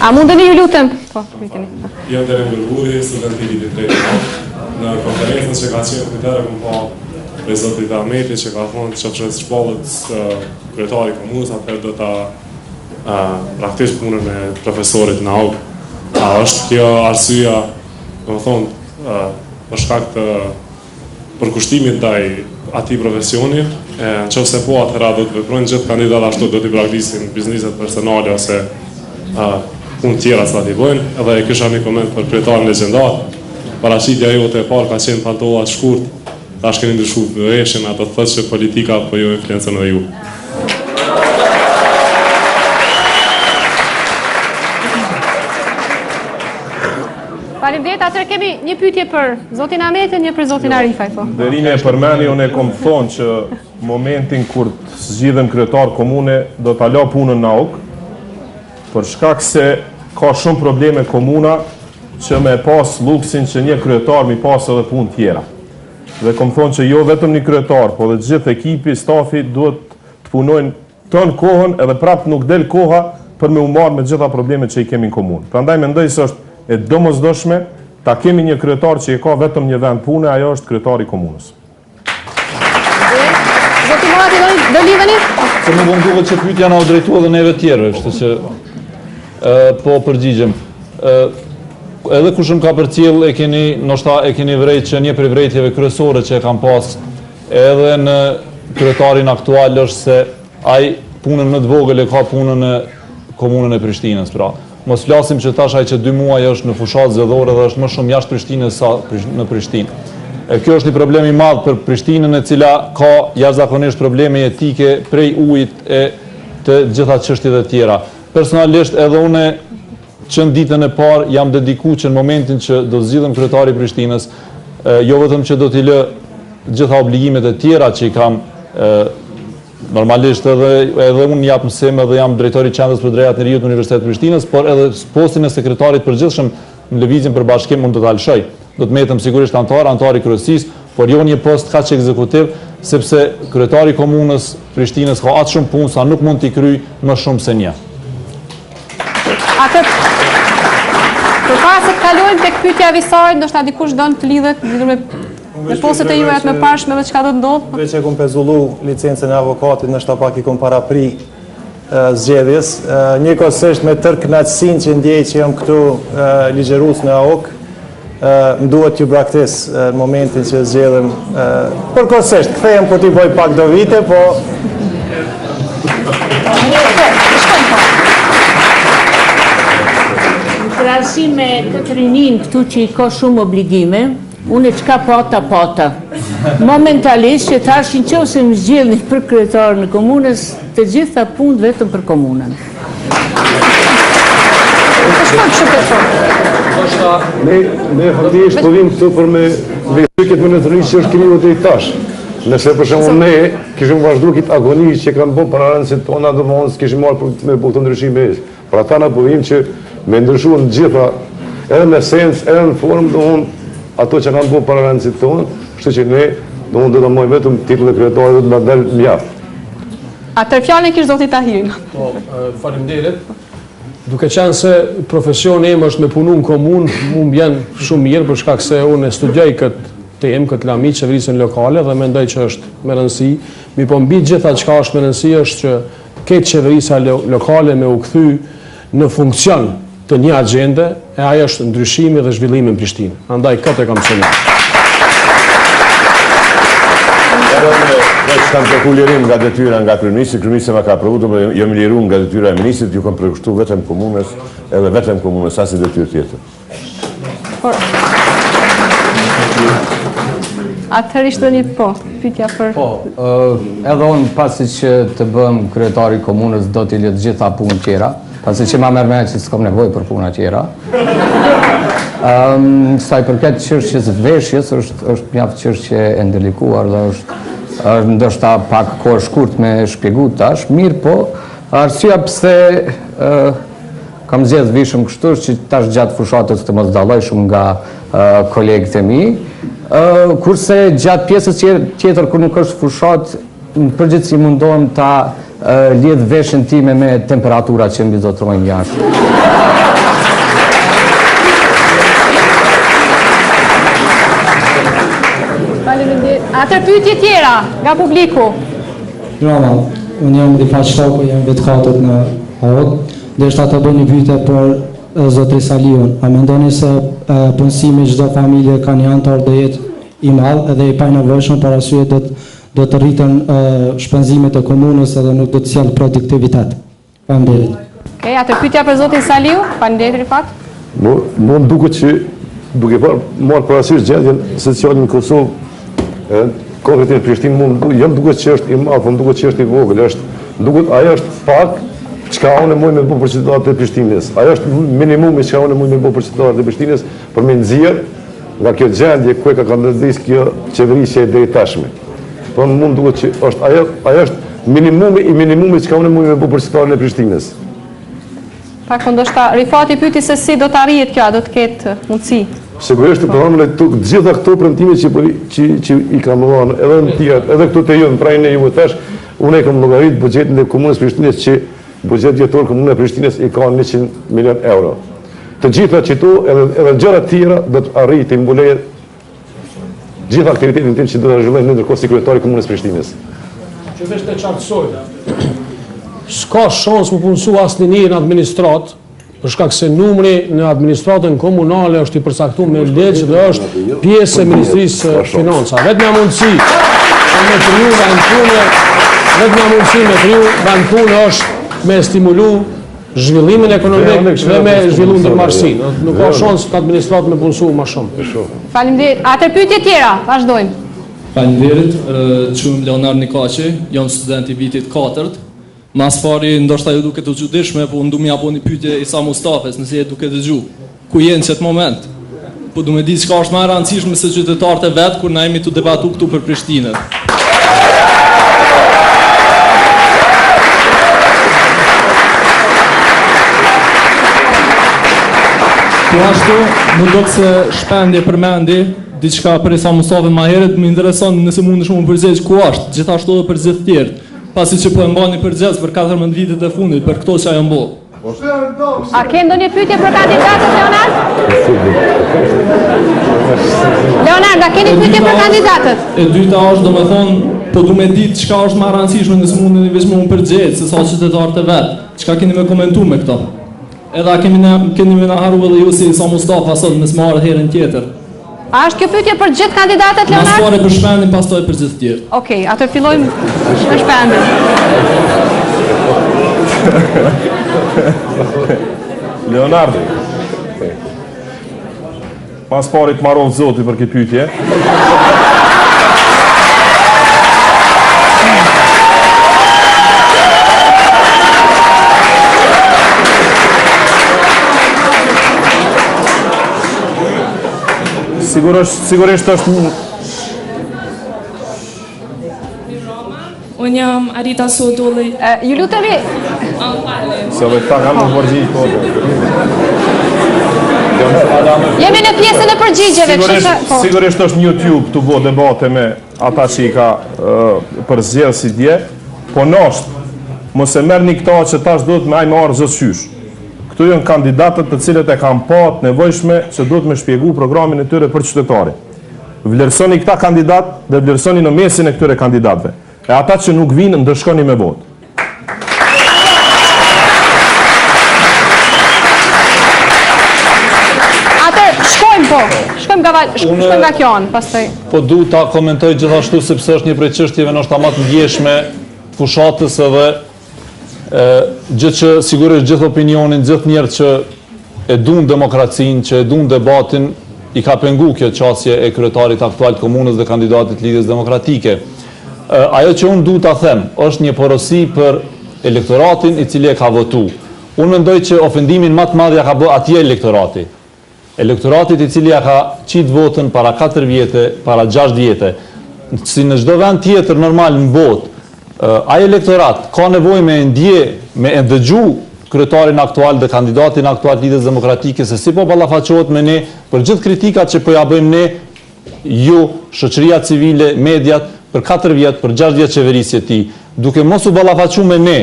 A mundeni ju lutem? Po, rriteni. Jam Derim Vërguri, student i vitit 3 të nauk, në konferencën që ka qenë kujtere këm pa prej zotit Ahmeti që ka thonë që fshës shpallët kryetari komunës, atër do ta praktisht punën e profesorit në auk. A është kjo arsyeja, do më thonë, për shkak të përkushtimit ndaj atij profesioni, në qoftë se po atëra do të veprojnë gjithë kandidat ashtu do t'i praktisin bizniset personale ose punë tjera sa t'i bëjnë, edhe e kisha një koment për kryetarin legjendar, paraqitja jote e parë ka qenë pantollat shkurt, tash keni ndryshuar veshjen, ato thotë që politika po ju influencon edhe ju. Faleminderit, atëherë kemi një pyetje për zotin Ahmetin, një për zotin Arifaj, po. Derimi e përmeni, unë e kom thonë që momentin kur të zgjidhem kryetar komune, do ta la punën në auk, për shkak se ka shumë probleme komuna që me pas luksin që një kryetar mi pas edhe punë tjera. Dhe kom thonë që jo vetëm një kryetar, po dhe gjithë ekipi, stafi, duhet të punojnë tënë kohën edhe prapë nuk del koha për me u marrë me gjitha problemet që i kemi në komunë. Prandaj mendoj se është e domosdoshme ta kemi një kryetar që i ka vetëm një vend pune, ajo është kryetari i komunës. Zoti Murati, do Do lidheni? Se më duket që pyetja na u drejtua edhe neve tjerëve, kështu që po përgjigjem. Edhe kush më ka përcjell ndoshta e keni vrejt që një prej vrejtjeve kryesore që e kam pas edhe në kryetarin aktual është se ai punën më të vogël e ka punën në komunën e Prishtinës, pra. Mos flasim që tash ai që 2 muaj është në fushat zgjedhore dhe është më shumë jashtë Prishtinës sa në Prishtinë. E kjo është një problem i madh për Prishtinën, e cila ka jashtëzakonisht probleme etike prej ujit e të gjitha çështjet e tjera. Personalisht edhe unë që në ditën e parë jam dedikuar që në momentin që do zgjidhem kryetari i Prishtinës, jo vetëm që do t'i lë gjitha obligimet e tjera që i kam, normalisht edhe unë jap mësim edhe jam drejtori i qendrës për drejtat e njerëzit të Universitetit të Prishtinës, por edhe postin e sekretarit përgjithshëm në lëvizjen për bashkim mund të ta lëshoj. Do të metem sigurisht antari kryesisë, por jo një post kaq ekzekutiv, sepse kryetari i komunës Prishtinës ka aq shumë punë sa nuk mund t'i kryej më shumë se një. Atë përpara se të kalojmë tek pyetja e Visarit, ndoshta dikush don të lidhet me postet e juaja të mëparshme me çka do të ndodh. Veç e kum pezullu licencën e avokatit, ndoshta pak i kum parapri zgjedhjes. Njëkohësisht me tërë kënaqësinë që ndjej që jam këtu ligjërues në AOK, më duhet t'ju braktis në momentin që zgjedhem. Përkohësisht kthehem po t'i bëj pak do vite, po krahasim me këtë rinin këtu që i ka shumë obligime, unë çka pata. Momentalisht që thashin nëse më zgjidhni për kryetarin e komunës, të gjitha punët vetëm për komunën. Ne faktikisht po vim këtu për me këtë monitorim që është kemi vëtë i tash. Nëse për shembull ne kishim vazhduar këtë agoni që kanë bërë para rancit tona, domosdoshmë s'kishim marrë për me bëu ndryshime. Për ata na po vim që me ndryshuar në gjitha, edhe në esencë, edhe në formë, domosdoshmë ato që kanë bërë para rancit tonë, kështu që ne domosdoshmë do të marrim vetëm titullin e kryetarit dhe na dal mjaft. Atër fjalën kish zoti Tahirin. Po, faleminderit. Duke qenë se profesioni im është me punu në komunë, mu më bjen shumë mirë për shkak se unë studioj këtë temë, këtë lami, qeverisjen lokale dhe mendoj që është me rëndësi. Mi po mbi gjitha çka është me rëndësi është që këtë qeverisja lokale me u kthy në funksion të një agjende, e ajo është ndryshimi dhe zhvillimi në Prishtinë. Andaj këtë e kam synier. Kam kërku lirim nga detyra nga kryeministri ma ka aprovu, jo më liru nga detyra e ministrit, ju kam përkushtu vetëm komunës, edhe vetëm komunës, as një detyrë tjetër. Atëherë ishte një pyetja për... Po, edhe unë pasi që të bëm kryetari i komunës do t'i lë të gjitha punë tjera, pasi që ma merr mend që s'kam nevojë për puna tjera. Sa i përket çështjes veshjes, është mjaft çështje e ndërlikuar dhe është ndoshta pak kohë shkurt me shpjegu tash, mirë po, arsyeja pse kam zgjedhur vishëm kështu që tash gjatë fushatës të mos dalloj shumë nga kolegët e mi, kurse gjatë pjesës tjetër kur nuk është fushat, në përgjithësi mundohem ta lidh veshën time me temperaturat që mbizotrojnë jashtë. Atër pyetje tjera nga publiku. Rama, unë jam Rifat Shtaku, jam vetëkatër në AOK, dhe është të bëj një pyetje për zotri Saliun. A mendoni se punësimi çdo familje ka një antar do jetë i madh edhe i panevojshëm për arsye do të rriten shpenzimet e komunës edhe nuk do të sjellë produktivitet. Faleminderit. Okej, atër pyetja për zotin Saliu, faleminderit Rifat. Më duket që duke marrë parasysh gjendjen sociale në Kosovë, konkretisht në Prishtinë, jam duket që është i madh, po duket që është i vogël, ajo është pak çka unë mund me bëj për qytetarët e Prishtinës. Ajo është minimumi çka unë mund me bëj për qytetarët e Prishtinës për me nxjerr nga kjo gjendje ku e ka kandidis kjo qeverisje deri tashme. Po mund duket që është ajo është minimumi i minimumit çka unë mund me bëj për qytetarët e Prishtinës. Pak ndoshta Rifati pyeti se si do të arrihet kjo, a do të ketë mundësi? Sigurisht të gjitha këto premtime që i kam dhënë edhe në tjetër, edhe këtu te ju në prajën e juve tash, unë e kam llogarit buxhetin e komunës Prishtinës që buxheti vjetor komunë e Prishtinës i ka 100 milion euro. Të gjitha këto edhe gjëra të tjera do të arrijë të mbulojë gjithë aktivitetin tim që do ta zhvilloj në ndërkohë si kryetari i komunës Prishtinës. që vesh të qartësojnë. S'ka shans më punësu asë një në administratë, për shkak se numri në administratën komunale është i përcaktuar me legj dhe është pjesë e Ministrisë Financa. Vetëm mundësi me kriju vend pune është me stimulu zhvillimin ekonomik dhe me zhvillu ndërmarrësinë. Nuk ka shans të administratë me punësu më shumë. Faleminderit. Atë pyetje tjera, vazhdojmë. Faleminderit, quhem Leonard Nikaçi, jam student i vitit 4. Mas pari ndoshta ju duket të çuditshme, po unë du m'ja po një pyetje Isa Mustafes, nëse je duke dëgju. Ku jenë që të moment? Po du me di çka është më e rëndësishme se qytetarët e vet kur na jemi të debatu këtu për Prishtinën. Po ashtu, më do se shpendje përmendi diçka për Isa Mustafes më herët, më intereson nëse mundesh më përgjigj ku është, gjithashtu edhe për gjithë tjerë. Pasi që po e mbani përgjigj për 14 vitet e fundit për këto që ajo mbo. A ke ndonjë pyetje për kandidatët, Leonard? Leonard, a keni pyetje për kandidatët? E dyta është, domethënë, po du me ditë çka është më e rëndësishme nëse mundeni vetëm më përgjigj se sa qytetarët e vet. Çka keni me komentuar me këto? Edhe a keni me na haru edhe ju si Isa Mustafa sot me smarrë herën tjetër. A është kjo pyetje për gjithë kandidatët, Leonard? Mas pare për shpendin, pastaj për gjithë tjerë. Okej, atë fillojmë me shpendin. Leonardi. Mas pari të marrov zoti për këtë pyetje. Sigurisht është Unë jam Arita Sodulli. Ju lutemi. Se dhe ta kanë në përgjigj, po. Jemi në pjesën e përgjigjeve. Sigurisht është në YouTube të bo debate me ata që i ka përzgjedhë si dje, po nështë, mos e merrni këta që tash duhet me ajmë arë zëshysh. Këtu janë kandidatët të cilët e kanë patë nevojshme që duhet me shpjegu programin e tyre për qytetarin. Vlerësoni këta kandidat dhe vlerësoni në mesin e këtyre kandidatëve. E ata që nuk vinë, ndërshkoni me votë. Shkojmë nga kjo anë, pastaj. Po du ta komentoj gjithashtu sepse është një prej çështjeve ndoshta më të ndjeshme fushatës edhe gjë që sigurisht gjithë opinionin, gjithë njerëz që e duan demokracinë, që e duan debatin, i ka pengu kjo qasje e kryetarit aktual të komunës dhe kandidatit Lidhjes Demokratike. Ajo që unë du ta them, është një porosi për elektoratin i cili e ka votu. Unë mendoj që ofendimin më të madh ja ka bë atje elektorati. Elektoratit i cili ja ka qitë votën para 4 vjetë, para 6 vjetë, si në çdo vend tjetër normal në botë, ai elektorat ka nevojë me ndje, me dëgju kryetarin aktual dhe kandidatin aktual Lidhjes Demokratike se si po ballafaqohet me ne për gjithë kritikat që po ja bëjmë ne, ju, shoqëria civile, mediat, për 4 vjetë, për 6 vjetë qeverisje ti, duke mos u ballafaqu me ne,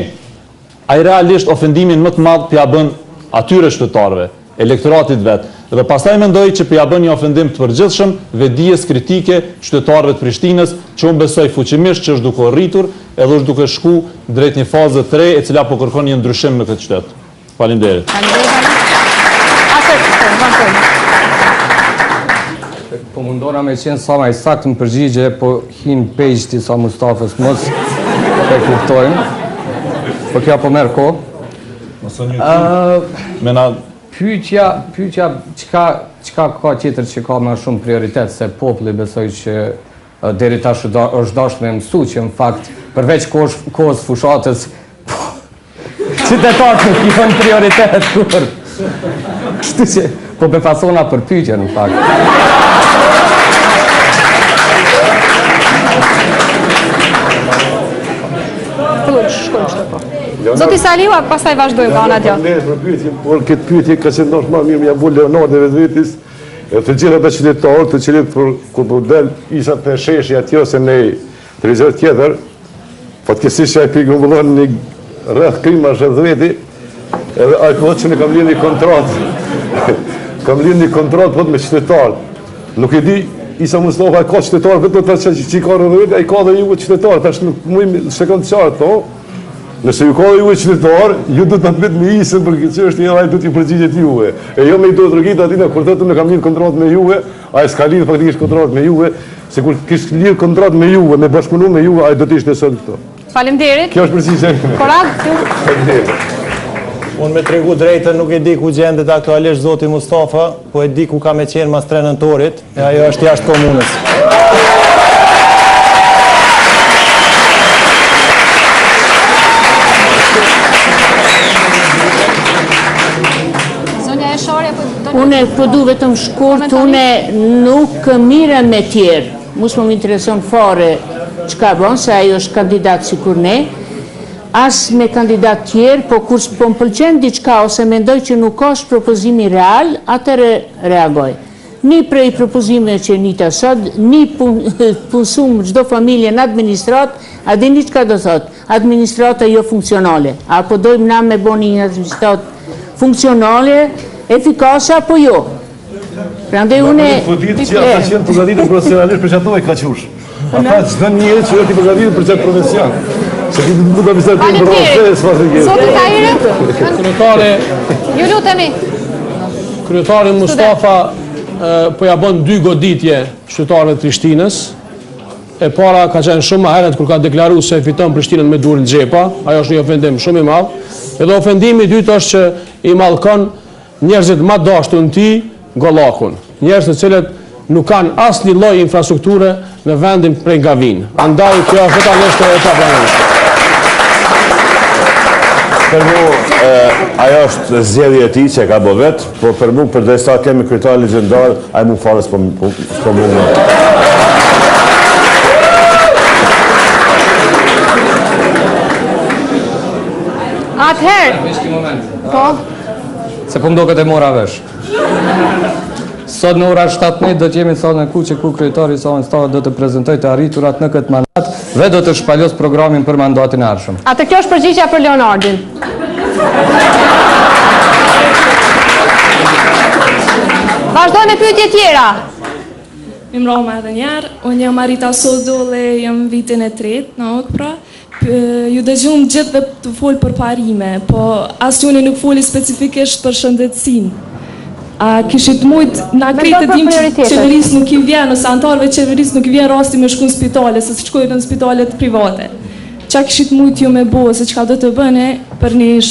ai realisht ofendimin më të madh ja bën atyre qytetarëve, elektoratit vetë. Dhe pastaj mendoj që ja bën një ofendim të përgjithshëm vedijes kritike qytetarëve të Prishtinës, që unë besoj fuqimisht që është duke rritur edhe është duke shku drejt një faze të re e cila po kërkon një ndryshim në këtë qytet. Faleminderit. Po mundona me qenë sa më saktë në përgjigje, po hin pejgjt i Isa Mustafes, mos e kuptojmë. Po kjo po merr kohë. Pyetja çka ka tjetër që ka më shumë prioritet se populli besoj që deri tash është dashur me mësu që në fakt përveç kohës fushatës qytetarët nuk i kanë prioritet kur. Kështu që po befasona për pyetjen në fakt. Zoti Saliu, pastaj vazhdojmë ka ana tjetër. Për pyetjen, por këtë pyetje ka qenë ndoshta më mirë më ia Leonardo vetes, të gjithë ata qytetarë të cilët kur po del isha të sheshi atje ose në televizor tjetër, fatkeqësisht ai pikëmbullon një rreth krimash edhe veti, edhe ai thotë që ne kam lidhur një kontratë. Kam lidhur një kontratë me qytetarët. Nuk e di Isa Mustafa ka qytetar vetëm të që ka rrëdhët, ai ka dhe ju qytetar, tash nuk mujmë shkon të qartë, po. Nëse ju ka dhe ju qytetar, ju do të mbet me isën për këtë çështje, ai do t'i përgjigjet juve. E jo me i do të rrugit aty kur thotë ne kam lidh kontratë me juve, ai s'ka lidh faktikisht kontratë me juve, se kur kishte lidh kontratë me juve, me bashkëpunim me juve, ai do të ishte sot këtu. Faleminderit. Kjo është përgjigje. Korad, Unë me tregu drejtën nuk e di ku gjendet aktualisht zoti Mustafa, po e di ku ka me qenë mas 3 nëntorit, e ajo është jashtë komunës. Une po du vetëm shkurt, une nuk mirem me tjerë. Mus më intereson fare çka bën, se ajo është kandidat si kur ne, as me kandidat tjerë, po kur po më pëlqen diçka ose mendoj që nuk është propozimi real, atëre reagoj. Ni prej propozimeve që njita sot, ni punsum çdo familje në administrat, a dini çka do thot? Administrata jo funksionale. Apo dojmë na me boni një administrat funksionale, efikase apo jo? Prandaj une që ata që janë përgatitur profesionalisht për çato e ka qush. Ata çdo njeri që është i përgatitur për çat profesion. Se ti do të bësh atë proces fazë. Zoti Tahiri, Kryetare, ju lutemi. Kryetari Mustafa po ja bën 2 goditje qytetarëve të Prishtinës. E para ka qenë shumë më herët kur ka deklaruar se fiton Prishtinën me durë në xhepa, ajo është një ofendim shumë i madh. Edhe ofendimi i dytë është që i mallkon njerëzit më dashur në ti Gollakun, njerëz të cilët nuk kanë asnjë lloj infrastrukture në vendin prej Gavin. Andaj kjo është totalisht e papranueshme. Për mu, ajo është zgjedhja e tij që ka bë vet, po për mu përderisa kemi kryetar legjendar, ai mu falas po mu. Atëherë. Po. Se po mdo këtë e mora vesh. Sot në ora 17 do t'jemi thot në kuqe ku kryetari sa Mustafa do të prezentoj të arriturat në këtë mandat dhe do të shpalos programin për mandatin e ardhshëm. Atë kjo është përgjigjja për Leonardin. Vazhdoj me pyetje tjera. Mi mbroma edhe njerë, unë jam Marita Sodole, jam vitin e 3 në Okpra. Ju dëgjum gjithë dhe të folë për parime, po asë njëni nuk foli specifikisht për shëndetësin. A kishit mujt në akritë tim që qeveris nuk i vjen, ose antarëve qeveris nuk i vjen rasti me shku në spitale, se shkojnë në spitalet private. Qa kishit mujt ju me bo, se qka do të bëne për një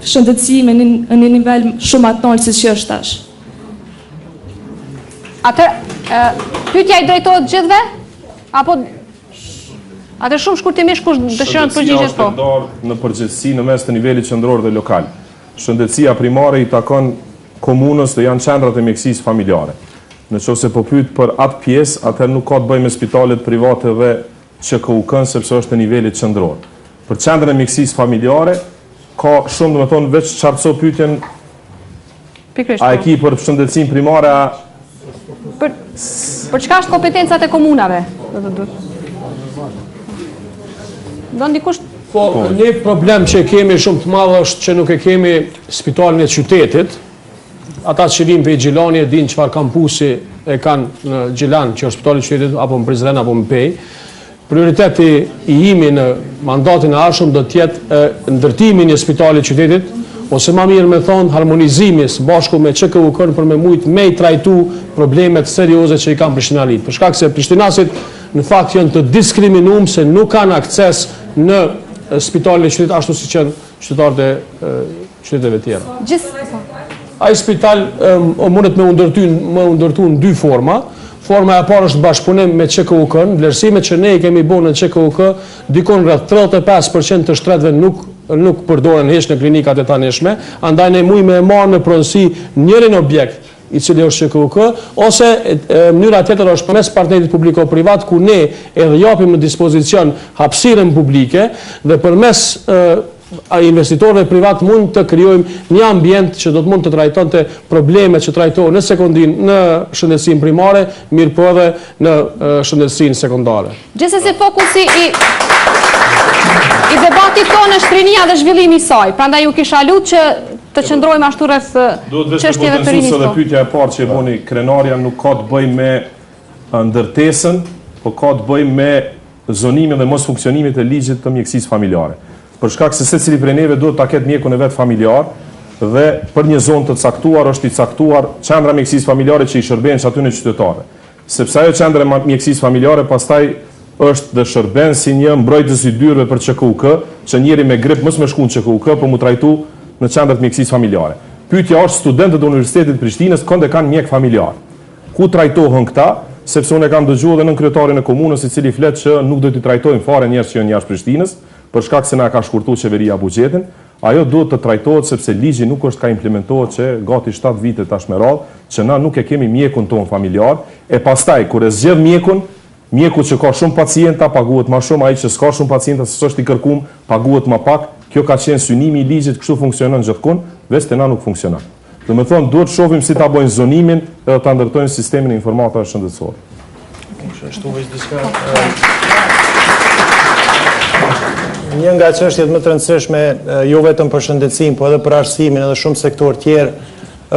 shëndetësime në një nivel shumë atë nalë si që është tash? Pyetja i drejtohet gjithve? Apo... Atë shumë shkurtimisht kush dëshiron të përgjigjet po? Shëndetësia është ndar në përgjithësi në mes të nivelit qendror dhe lokal. Shëndetësia primare i takon komunës dhe janë qendrat e mjekësisë familjare. Nëse po pyet për atë pjesë, atëherë nuk ka të bëjë me spitalet private dhe ÇKUK-n sepse është në nivelit qendror. Për qendrën e mjekësisë familjare ka shumë, domethënë veç çartëso pyetjen. A e ki për shëndetësinë primare? Për çka është kompetencat e komunave? Do ndikush... Po, një problem që kemi shumë të madh është që nuk e kemi spitalin e qytetit. Ata që vinë për Gjilani e dinë çfarë kampusi e kanë në Gjilan, që është spitali i qytetit, apo në Prizren, apo në Pej. Prioriteti i imi në mandatin e ardhshëm do të jetë ndërtimi i një spitali të qytetit, ose më mirë me thonë harmonizimi së bashku me ÇKUK-n për me mujt me i trajtu problemet serioze që i kanë prishtinanit. Për shkak se prishtinasit në fakt janë të diskriminuar se nuk kanë akses në spitalin e qytetit ashtu si që qytetarët e qyteteve tjera. Ai spital mundet me u ndërtu në 2 forma. Forma e parë është bashkëpunim me ÇKUK-n, vlerësimet që ne i kemi bërë në ÇKUK, dikon rreth 35% të shtretëve nuk përdoren hiç në klinikat e tanishme, andaj ne mujmë e marrë në pronësi njërin objekt i cili është ÇKUK, ose mënyra tjetër është përmes partnerit publiko-privat, ku ne edhe japim në dispozicion hapësirën publike dhe përmes investitorëve privat mund të krijojmë një ambient që do të mund të trajtonte problemet që trajtohen në sekondin, në shëndetësinë primare, mirë po edhe në shëndetësinë sekondare. Gjithsesi fokusi i debatit tonë është rinia dhe zhvillimi i saj. Prandaj ju kisha lutur që të qëndrojmë ashtu rreth çështjeve të rinisë. Duhet vetëm të pyetja e parë që e bëni krenarja nuk ka të bëjë me ndërtesën, po ka të bëjë me zonimin dhe mos funksionimit e ligjit të mjekësisë familjare. Për shkak se secili prej neve duhet ta ketë mjekun e vet familjar dhe për një zonë të caktuar është i caktuar qendra mjekësisë familjare që i shërben aty në qytetarë. Sepse ajo qendra mjekësisë familjare pastaj është dhe shërben si një mbrojtës i dyrëve për QKUK, që njeri me grip mos më shkon QKUK, po mu trajtu në qendrat mjekësisë familjare. Pyetja është studentët e Universitetit Prishtinës kënd e kanë mjek familjar. Ku trajtohen këta? Sepse unë e kam dëgjuar edhe nën kryetarin e komunës i cili flet që nuk do t'i trajtojnë fare njerëz që janë jashtë Prishtinës, për shkak se na ka shkurtuar qeveria buxhetin. Ajo duhet të trajtohet sepse ligji nuk është ka implementohet që gati 7 vite tash me radhë, që na nuk e kemi mjekun ton familjar, e pastaj kur e zgjedh mjekun, mjeku që ka shumë pacienta paguhet më shumë, ai që s'ka shumë pacienta se është i kërkuar paguhet më pak. Kjo ka qenë synimi i ligjit, kështu funksionon gjithkund, veç te na nuk funksionon. Do të thonë duhet shohim si ta bëjnë zonimin dhe ta ndërtojnë sistemin e informatave shëndetësore. Një nga çështjet më të rëndësishme, jo vetëm për shëndetësinë, po edhe për arsimin edhe shumë sektor tjerë,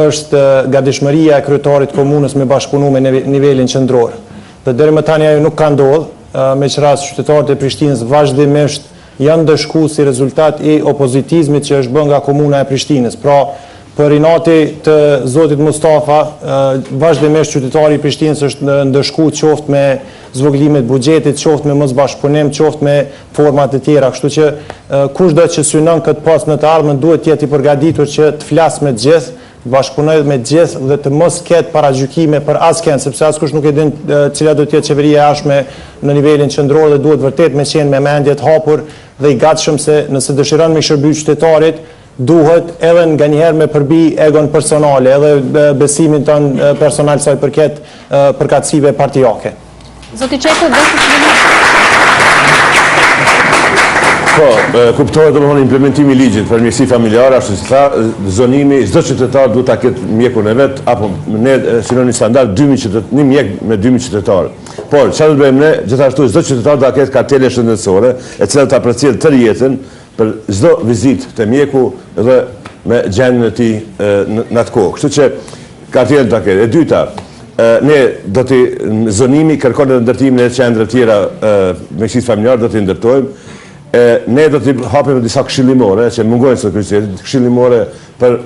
është gatishmëria e kryetarit komunës me bashkëpunu me nivelin qendror. Dhe deri më tani ajo nuk ka ndodhur, me që rast qytetarët e Prishtinës vazhdimisht janë ndëshku si rezultat i opozitizmit që është bën nga komuna e Prishtinës. Pra, për inati të zotit Mustafa, vazhdimisht qytetari i Prishtinës është ndëshku qoftë me zvoglimet buxhetit, qoftë me mos bashkëpunim, qoftë me format e tjera. Kështu që kushdo që synon këtë pas në të ardhmen duhet të jetë i përgatitur që të flasë me të gjithë, të bashkëpunojë me të gjithë dhe të mos ketë paragjykime për askën, sepse askush nuk e din cila do të jetë qeveria e jashtme në nivelin qendror dhe duhet vërtet me qenë me mendje të hapur dhe i gatshëm se nëse dëshiron me shërby qytetarit, duhet edhe nga njëherë me përbi egon personale, edhe besimin tonë personal sa i përket përkatësive partijake. Zoti Qeku, Po, kuptohet domethënë implementimi i ligjit për mjekësi familjare, ashtu si tha, zonimi, çdo qytetar duhet ta ketë mjekun e vet, apo ne sinoni standard 1 mjek me 2000 qytetarë. Por çfarë do bëjmë ne? Gjithashtu çdo qytetar do ta ketë kartele shëndetësore, e cila ta përcjell tërë jetën për çdo vizitë te mjeku dhe me gjendjen e tij në atë kohë. Kështu që kartelen ta ketë. E dyta, ne do të zonimi kërkon edhe ndërtimin e qendrave tjera mjekësisë familjare do t'i ndërtojmë. Ne do t'i hapim disa këshillimore që mungojnë së kryqësit, këshillimore për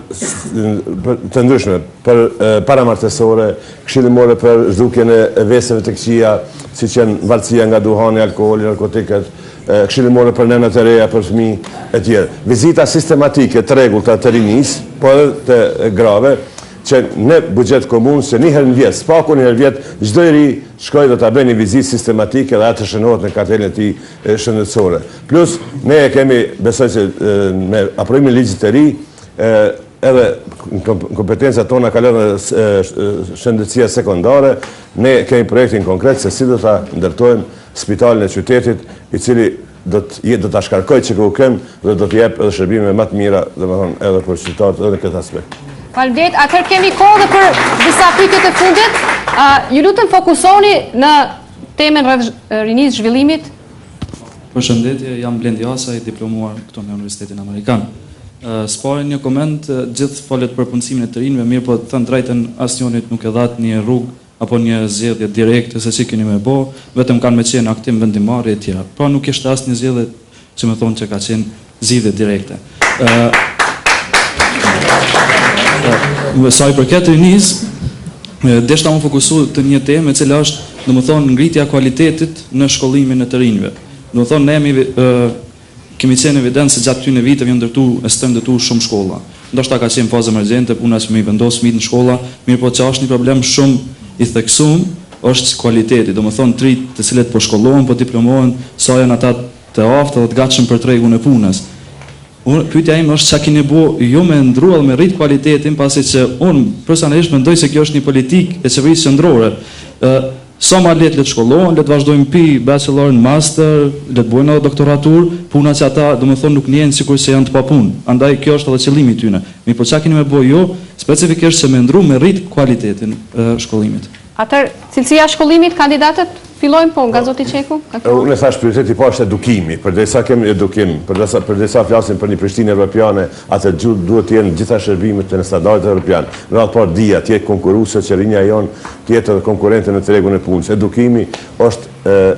të ndryshme, për paramartesore, këshillimore për zhdukjen e veseve të këqija, si që janë valësia nga duhani, alkoholi, narkotiket, këshillimore për nënat e reja, për fëmijë e tjerë. Vizita sistematike të rregullta të rinis, po edhe të grave, që në buxhet komunës që një herë në vjet, spaku një herë në vjet, çdo i ri shkoj do ta bëjë një vizitë sistematike dhe atë shënohet në kartelën e tij shëndetësore. Plus ne kemi, besoj se me aprovimin e ligjit të ri, edhe kompetencat tona kalon shëndetësia sekondare, ne kemi projektin konkret se si do ta ndërtojmë spitalin e qytetit, i cili do ta shkarkojë QKUK-n dhe do të jep edhe shërbime më të mira, domethënë edhe për qytetarët edhe në këtë aspekt. Faleminderit. Atëherë kemi kohë dhe për disa pyetje të fundit. Ju lutem fokusoni në temën rreth rinisë zhvillimit. Përshëndetje, jam Blendi Asaj, diplomuar këtu në Universitetin Amerikan. S'pari një koment, gjithë folet për punësimin e të rinjve, mirë po të thënë drejtën asnjërit nuk e dhat një rrugë apo një zgjedhje direkte se si keni me bë, vetëm kanë me qenë aktim vendimmarrje e tjera. Pra nuk është asnjë zgjedhje që më thonë që ka qenë zgjidhje direkte. Sa i përket rinisë, deshta më fokusu të një temë e cila është, domethënë, ngritja kualitetit në shkollimin e të rinjve. Domethënë, ne kemi qenë evidencë se gjatë këtyre viteve janë ndërtuar shumë shkolla. Ndoshta ka qenë fazë emergjente, puna që më i vendos fëmijët në shkolla, mirë po që është një problem shumë i theksuar, është kualiteti. Domethënë, trit të cilët po shkollohen, po diplomohen, sa janë ata të aftë dhe të gatshëm për tregun e punës. Pyetja ime është çka keni bërë ju me ndruar me rrit kualitetin, pasi që unë personalisht mendoj se kjo është një politikë e qeverisë qendrore. Sa më le të shkollohen, le të vazhdojmë pi bachelor, master, le të bëjnë edhe doktoratur, puna që ata domethënë nuk njihen sikur se janë të papunë. Andaj kjo është edhe qëllimi i tyre. Mi po çka keni me bërë ju specifikisht se me ndru me rrit kualitetin e shkollimit. Atëherë, cilësia e shkollimit, kandidatët? Fillojmë po nga zoti Qeku. Unë thash prioriteti po është edukimi, përdesa kemi edukim, përdesa flasim për një Prishtinë evropiane, atë duhet të jenë gjitha shërbimet të në standardet evropian. Në atë parë dia, të jetë konkurruese që rinja jonë të jetë edhe konkurrente në tregun e punës. Edukimi është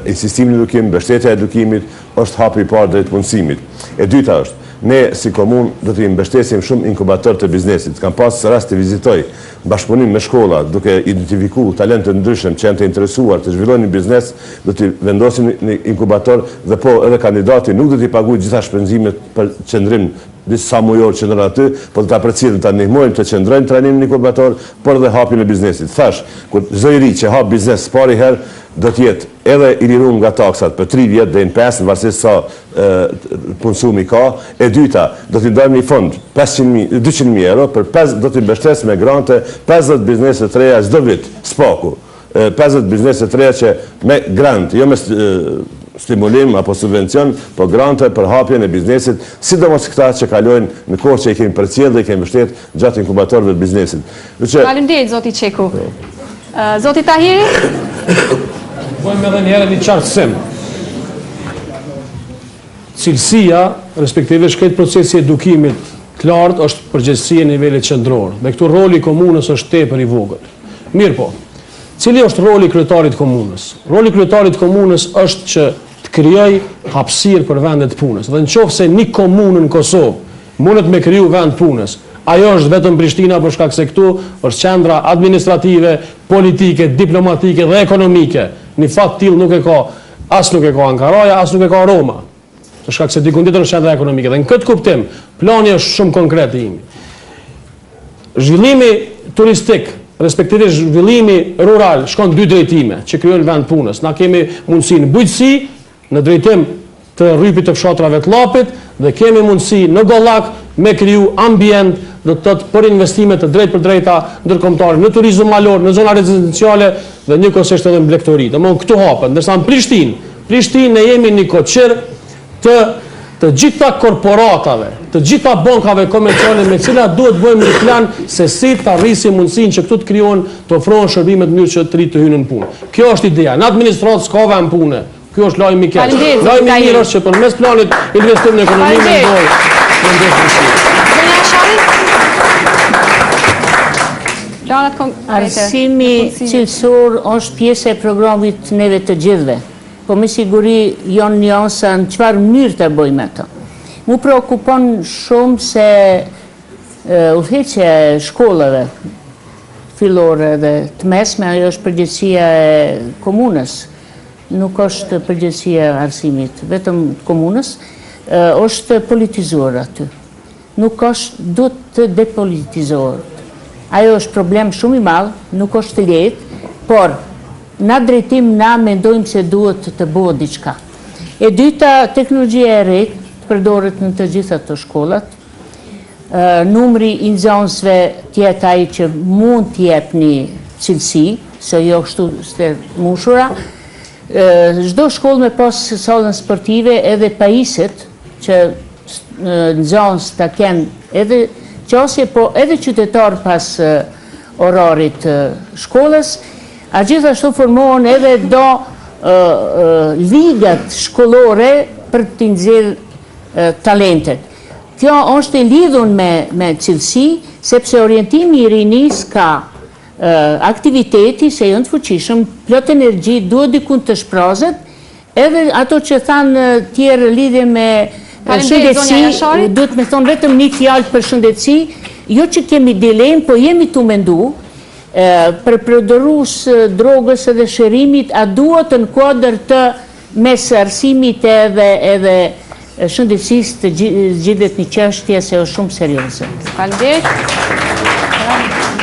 insistimi në edukim, mbështetja e edukimit është hapi i parë drejt punësimit. E dyta është, ne si komunë do të mbështesim shumë inkubator të biznesit. Kam pas rast të vizitoj bashkëpunim me shkolla, duke identifikuar talente të ndryshëm që janë të interesuar të zhvillojnë një biznes, do të vendosim një inkubator dhe po edhe kandidati nuk do t'i paguajë gjitha shpenzimet për qëndrim disa mujor që ndërë aty, po të ta përcjellin të ndihmojnë të qëndrojnë trajnim në inkubator, por dhe hapin e biznesit. Thash, kur zëri që hap biznes pari herë, do t'jetë edhe i lirum nga taksat për 3 vjetë dhe në 5 në varësisht sa punësumi ka. E dyta, do t'i dojmë një fond 200.000 euro, do t'i mbështes me grante 50 bizneset të reja çdo vit, spaku. 50 bizneset të reja që me grant, jo me stimulim apo subvencion, po grante për hapjen e biznesit, sidomos këta që kalojnë në kohë që i kemi përcjell dhe i kemi mbështet gjatë inkubatorëve të biznesit. Faleminderit zoti Qeku. Zoti Tahiri? Pojmë edhe njëherë një qartësim. Cilësia, respektivisht këtë procesi edukimit të lartë, është përgjegjësia e nivelit qendror. Dhe këtu roli i komunës është tepër i vogël. Mirë po, cili është roli i kryetarit të komunës? Roli i kryetarit të komunës është që të krijojë hapësirë për vendet punës. Dhe nëse një komunë në Kosovë mundet me kriju vend punës, ajo është vetëm Prishtina për shkak se këtu është qendra administrative, politike, diplomatike dhe ekonomike. Një fat tillë nuk e ka, as nuk e ka Ankaraja, as nuk e ka Roma. Për shkak se diku tjetër është qendra ekonomike. Dhe në këtë kuptim, plani është shumë konkret i imi. Zhvillimi turistik, respektivisht zhvillimi rural, shkon 2 drejtime që krijojnë vend punës. Na kemi mundësi në bujqësi, në drejtim të rrypit të fshatrave të Llapit dhe kemi mundësi në Gollak me kriju ambient do të thotë për investime të drejtë për drejta ndërkombëtare në turizëm malor, në zona rezidenciale dhe njëkohësisht edhe në blegtori. Domthonë këtu hapen, ndërsa në Prishtinë ne jemi një koçer të gjitha korporatave, të gjitha bankave komerciale me cilat duhet bëjmë një plan se si të arrisim mundësinë që këtu të krijohen, të ofrohen shërbime të mënyrë që të rritë të hyjnë në punë. Kjo është ideja. Në administratë s'ka vend pune. Ky është lajmi i keq. Lajmi i mirë është që përmes planit investim në ekonominë ndoj. Arsimi cilësor është pjesë e programit neve të gjithve, po me siguri janë njansa në çfarë mënyrë të bëjmë ato. Mu preokupon shumë se udhëheqja e shkollave fillore dhe të mesme, ajo është përgjegjësia e komunës, nuk është përgjegjësia e arsimit vetëm komunës, është politizuar aty. Nuk është, duhet të depolitizohet. Ajo është problem shumë i madh, nuk është të lehtë, por në drejtim na mendojmë se duhet të bëhet diçka. E dyta, teknologjia e re përdoret në të gjitha të shkollat. Numri i nxënësve tjetë ai që mund të jep një cilësi, se jo kështu të mushura. Çdo shkollë me pas sallën sportive edhe pajiset që nxënës ta kenë edhe qasje, po edhe qytetar pas orarit shkollës, a gjithashtu formohen edhe do ligat shkollore për të nxjerrë talentet. Kjo është e lidhur me cilësi, sepse orientimi i rinis ka aktiviteti se janë të fuqishëm, plot energji, duhet dikun të shprazet, edhe ato që thanë tjerë lidhje me shëndetësi, duhet me thonë vetëm një fjalë për shëndetësi, jo që kemi dilemë, po jemi të mendu për përdorus drogës edhe shërimit, a duhet në kuadër të mes arsimit edhe shëndetësisë të zgjidhet një çështje se është shumë serioze.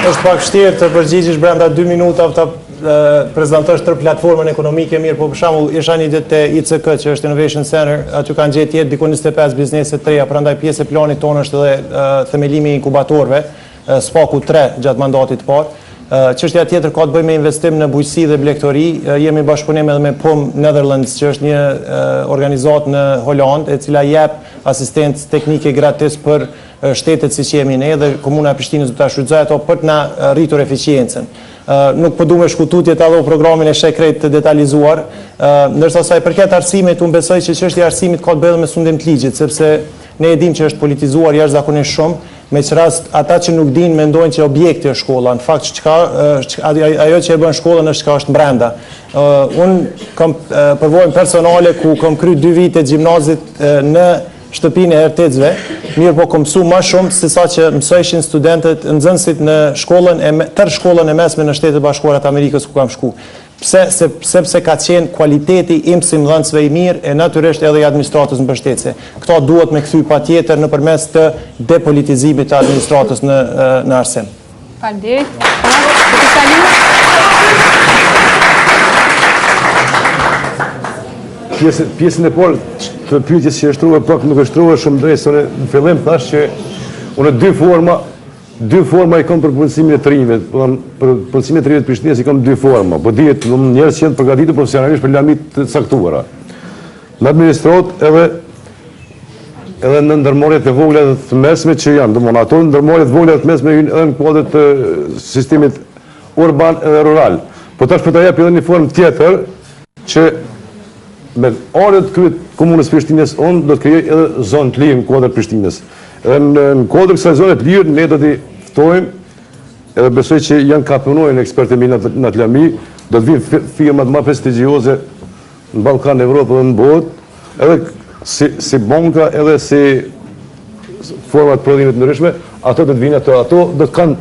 Është pak vështirë të përgjigjesh brenda 2 minuta të prezantosh tërë platformën ekonomike mirë, po për shembull isha një ditë te ICK që është Innovation Center, aty kanë gjetë jetë diku 25 biznese të reja, prandaj pjesë e planit tonë është edhe themelimi i inkubatorëve, spaku 3 gjatë mandatit të parë. Çështja tjetër ka të bëjë me investim në bujqësi dhe blegtori. Jemi bashkëpunim edhe me POM Netherlands, që është një organizatë në Holland, e cila jep asistencë teknike gratis për shtetet si që jemi ne dhe Komuna e Prishtinës do ta shfrytëzojë ato për të na rritur eficiencën. Nuk po du me shkututje të allo programin e shekret të detalizuar, ndërsa sa i përket arsimit, unë besoj që çështja e arsimit ka të bëjë me sundim të ligjit, sepse ne e dim që është politizuar jashtëzakonisht shumë, me që rast ata që nuk din mendojnë që objekti është shkolla, në fakt ajo që e bën shkollën është çka është brenda. Unë kam përvojën personale ku kam kry 2 vite gjimnazit në shtëpinë e ertecëve, mirë po kom mësu ma shumë se sa që mësojshin studentët nxënësit në tërë shkollën e mesme në Shtetet Bashkuara të Amerikës ku kam shku. Sepse ka qenë kualiteti i mësimdhënësve i mirë e natyrisht edhe i administratës në mbështetje. Këto duhet me kthy patjetër nëpërmes të depolitizimit të administratës në arsim. Faleminderit. Pjesën e parë të pyetjes që është truar pak nuk është truar shumë drejt, se në fillim thash që unë dy forma i kam për punësimin e të rinjve. Për punësimin e të rinjve të Prishtinës i kam 2 forma, po dihet njerëz që janë përgatitur profesionalisht për lamit të caktuara. Në administrat edhe në ndërmarrjet e vogla dhe të mesme që janë, domthonë ato ndërmarrjet e vogla dhe të mesme janë edhe në kuadër të sistemit urban edhe rural. Po tash po ta jap edhe një formë tjetër që me orët kryet Komunës Prishtinës do të krijoj edhe zonë të lirë në kuadër Prishtinës. Edhe në kuadër kësaj zone të lirë ne do t'i ftojmë edhe besoj që janë kampionojnë ekspertë e mi në të lami, do të vinë firmat më prestigjioze në Ballkan, Evropë dhe në botë, edhe si banka edhe si format prodhimit ndryshme, ato do të vinë ato do të kanë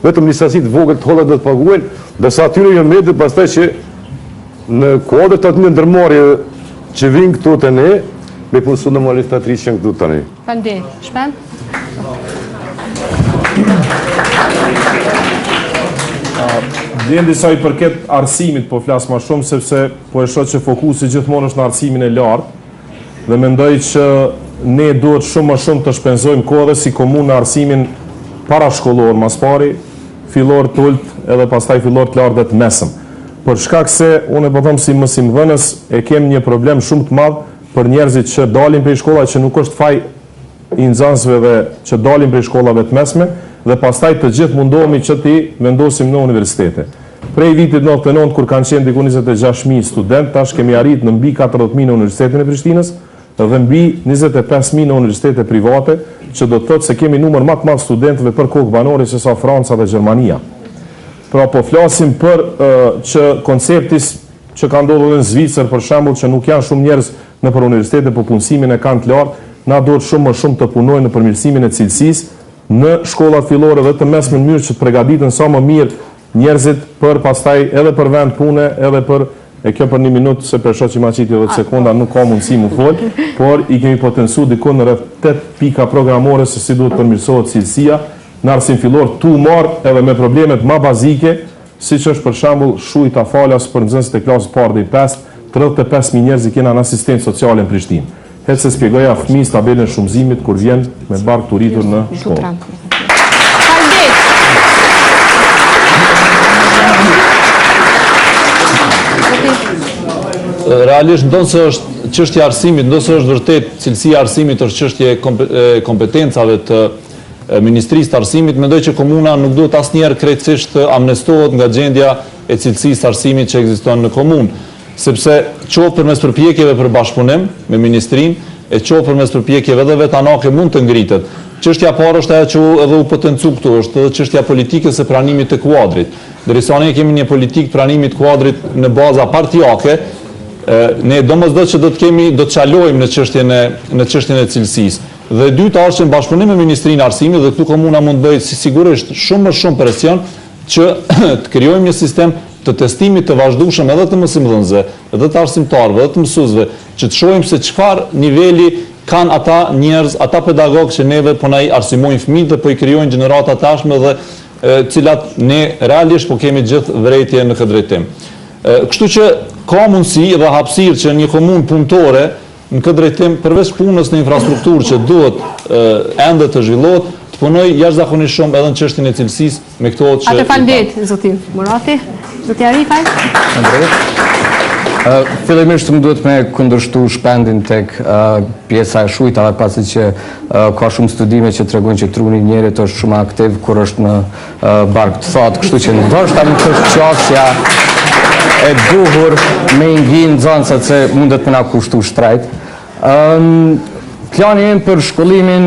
vetëm një sasi të vogël të holla do të paguajnë, ndërsa atyre janë mbetur pastaj që në kuadër të atyre ndërmarrje që vinë këtu të ne, me punësu në malistatrisë që në këtu të ne. Faleminderit. Shpen? Djendi sa i përket arsimit po flas ma shumë, sepse po e shoh që fokusi gjithmonë është në arsimin e lartë dhe mendoj që ne duhet shumë më shumë të shpenzojmë kohë si komunë në arsimin parashkollor, mas pari, fillor të ullt edhe pastaj fillor të lartë dhe të mesëm. Për shkak se unë e po them si mësimdhënës e kem një problem shumë të madh për njerëzit që dalin prej shkollave që nuk është faj i nxënësve dhe që dalin prej shkollave të mesme dhe pastaj të gjithë mundohemi që ti vendosim në universitete. Prej vitit 99 kur kanë qenë diku 26.000 student, tash kemi arrit në mbi 40.000 në Universitetin e Prishtinës dhe mbi 25.000 në universitete private, që do të thotë se kemi numër më të madh studentëve për kokë banore se sa Franca dhe Gjermania. Pra po flasim për që konceptis që ka ndodhur në Zvicër për shembull, që nuk janë shumë njerëz në për universitete, po punësimin e kanë të lartë, na duhet shumë më shumë të punojnë në përmirësimin e cilësisë në shkollat fillore dhe të mesme në mënyrë që të përgatiten sa më mirë njerëzit për pastaj edhe për vend pune, edhe për e kjo për 1 minutë se për shoqi ma qiti 10 sekonda nuk ka mundësi mu fol, por i kemi potencu dikun në rreth 8 pika programore se si duhet përmirësohet cilësia në arsim fillor tu marë edhe me problemet ma bazike, si që është për shembull shujta falas për nxënësit e klasës parë dhe i 5, 35.000 njerëz i kena në asistencë sociale në Prishtinë. Hecë se spjegoja fëmijës tabelën e shumëzimit kur vjen me bark të rritur në shkollë. Realisht ndonë se është çështja e arsimit, ndonë se është vërtet cilësia e arsimit është çështje e kompetencave të Ministrisë të Arsimit, mendoj që komuna nuk duhet asnjëherë krejtësisht të amnestohet nga gjendja e cilësisë arsimit që ekziston në komunë, sepse qoftë përmes përpjekjeve për bashkëpunim me ministrinë, e qoftë përmes përpjekjeve edhe vetanake mund të ngritet. Çështja parë është ajo që edhe u potencu këtu, është edhe çështja politikës së pranimit të kuadrit. Derisa ne kemi një politikë pranimit kuadrit në baza partijake, ne domosdoshmë që do të çalojmë në çështjen e cilësisë. Dhe e dyta është që në bashkëpunim me Ministrinë e Arsimit dhe këtu komuna mund bëjë sigurisht shumë më shumë presion që të krijojmë një sistem të testimit të vazhdueshëm edhe të mësimdhënësve, edhe të arsimtarëve, edhe të mësuesve, që të shohim se çfarë niveli kanë ata njerëz, ata pedagogë që neve po na i arsimojnë fëmijët dhe po i krijojnë gjenerata tashme dhe cilat ne realisht po kemi gjithë vërejtje në këtë drejtim. Kështu që ka mundësi dhe hapësirë që një komunë punëtore në këtë drejtim përveç punës në infrastrukturë që duhet ende të zhvillohet, të punoj jashtëzakonisht shumë edhe në çështjen e cilësisë me këto që... Atë faleminderit, zotin Murati. Zoti Arifaj. Fillimisht më duhet me kundërshtu shpendin tek pjesa e shujtave, pasi që ka shumë studime që tregojnë që truni i njerit është shumë aktiv kur është në bark të thatë, kështu që ndoshta nuk është qasja e duhur me nginë zonësat se mundet me na kushtu shtrejt. Plani im për shkollimin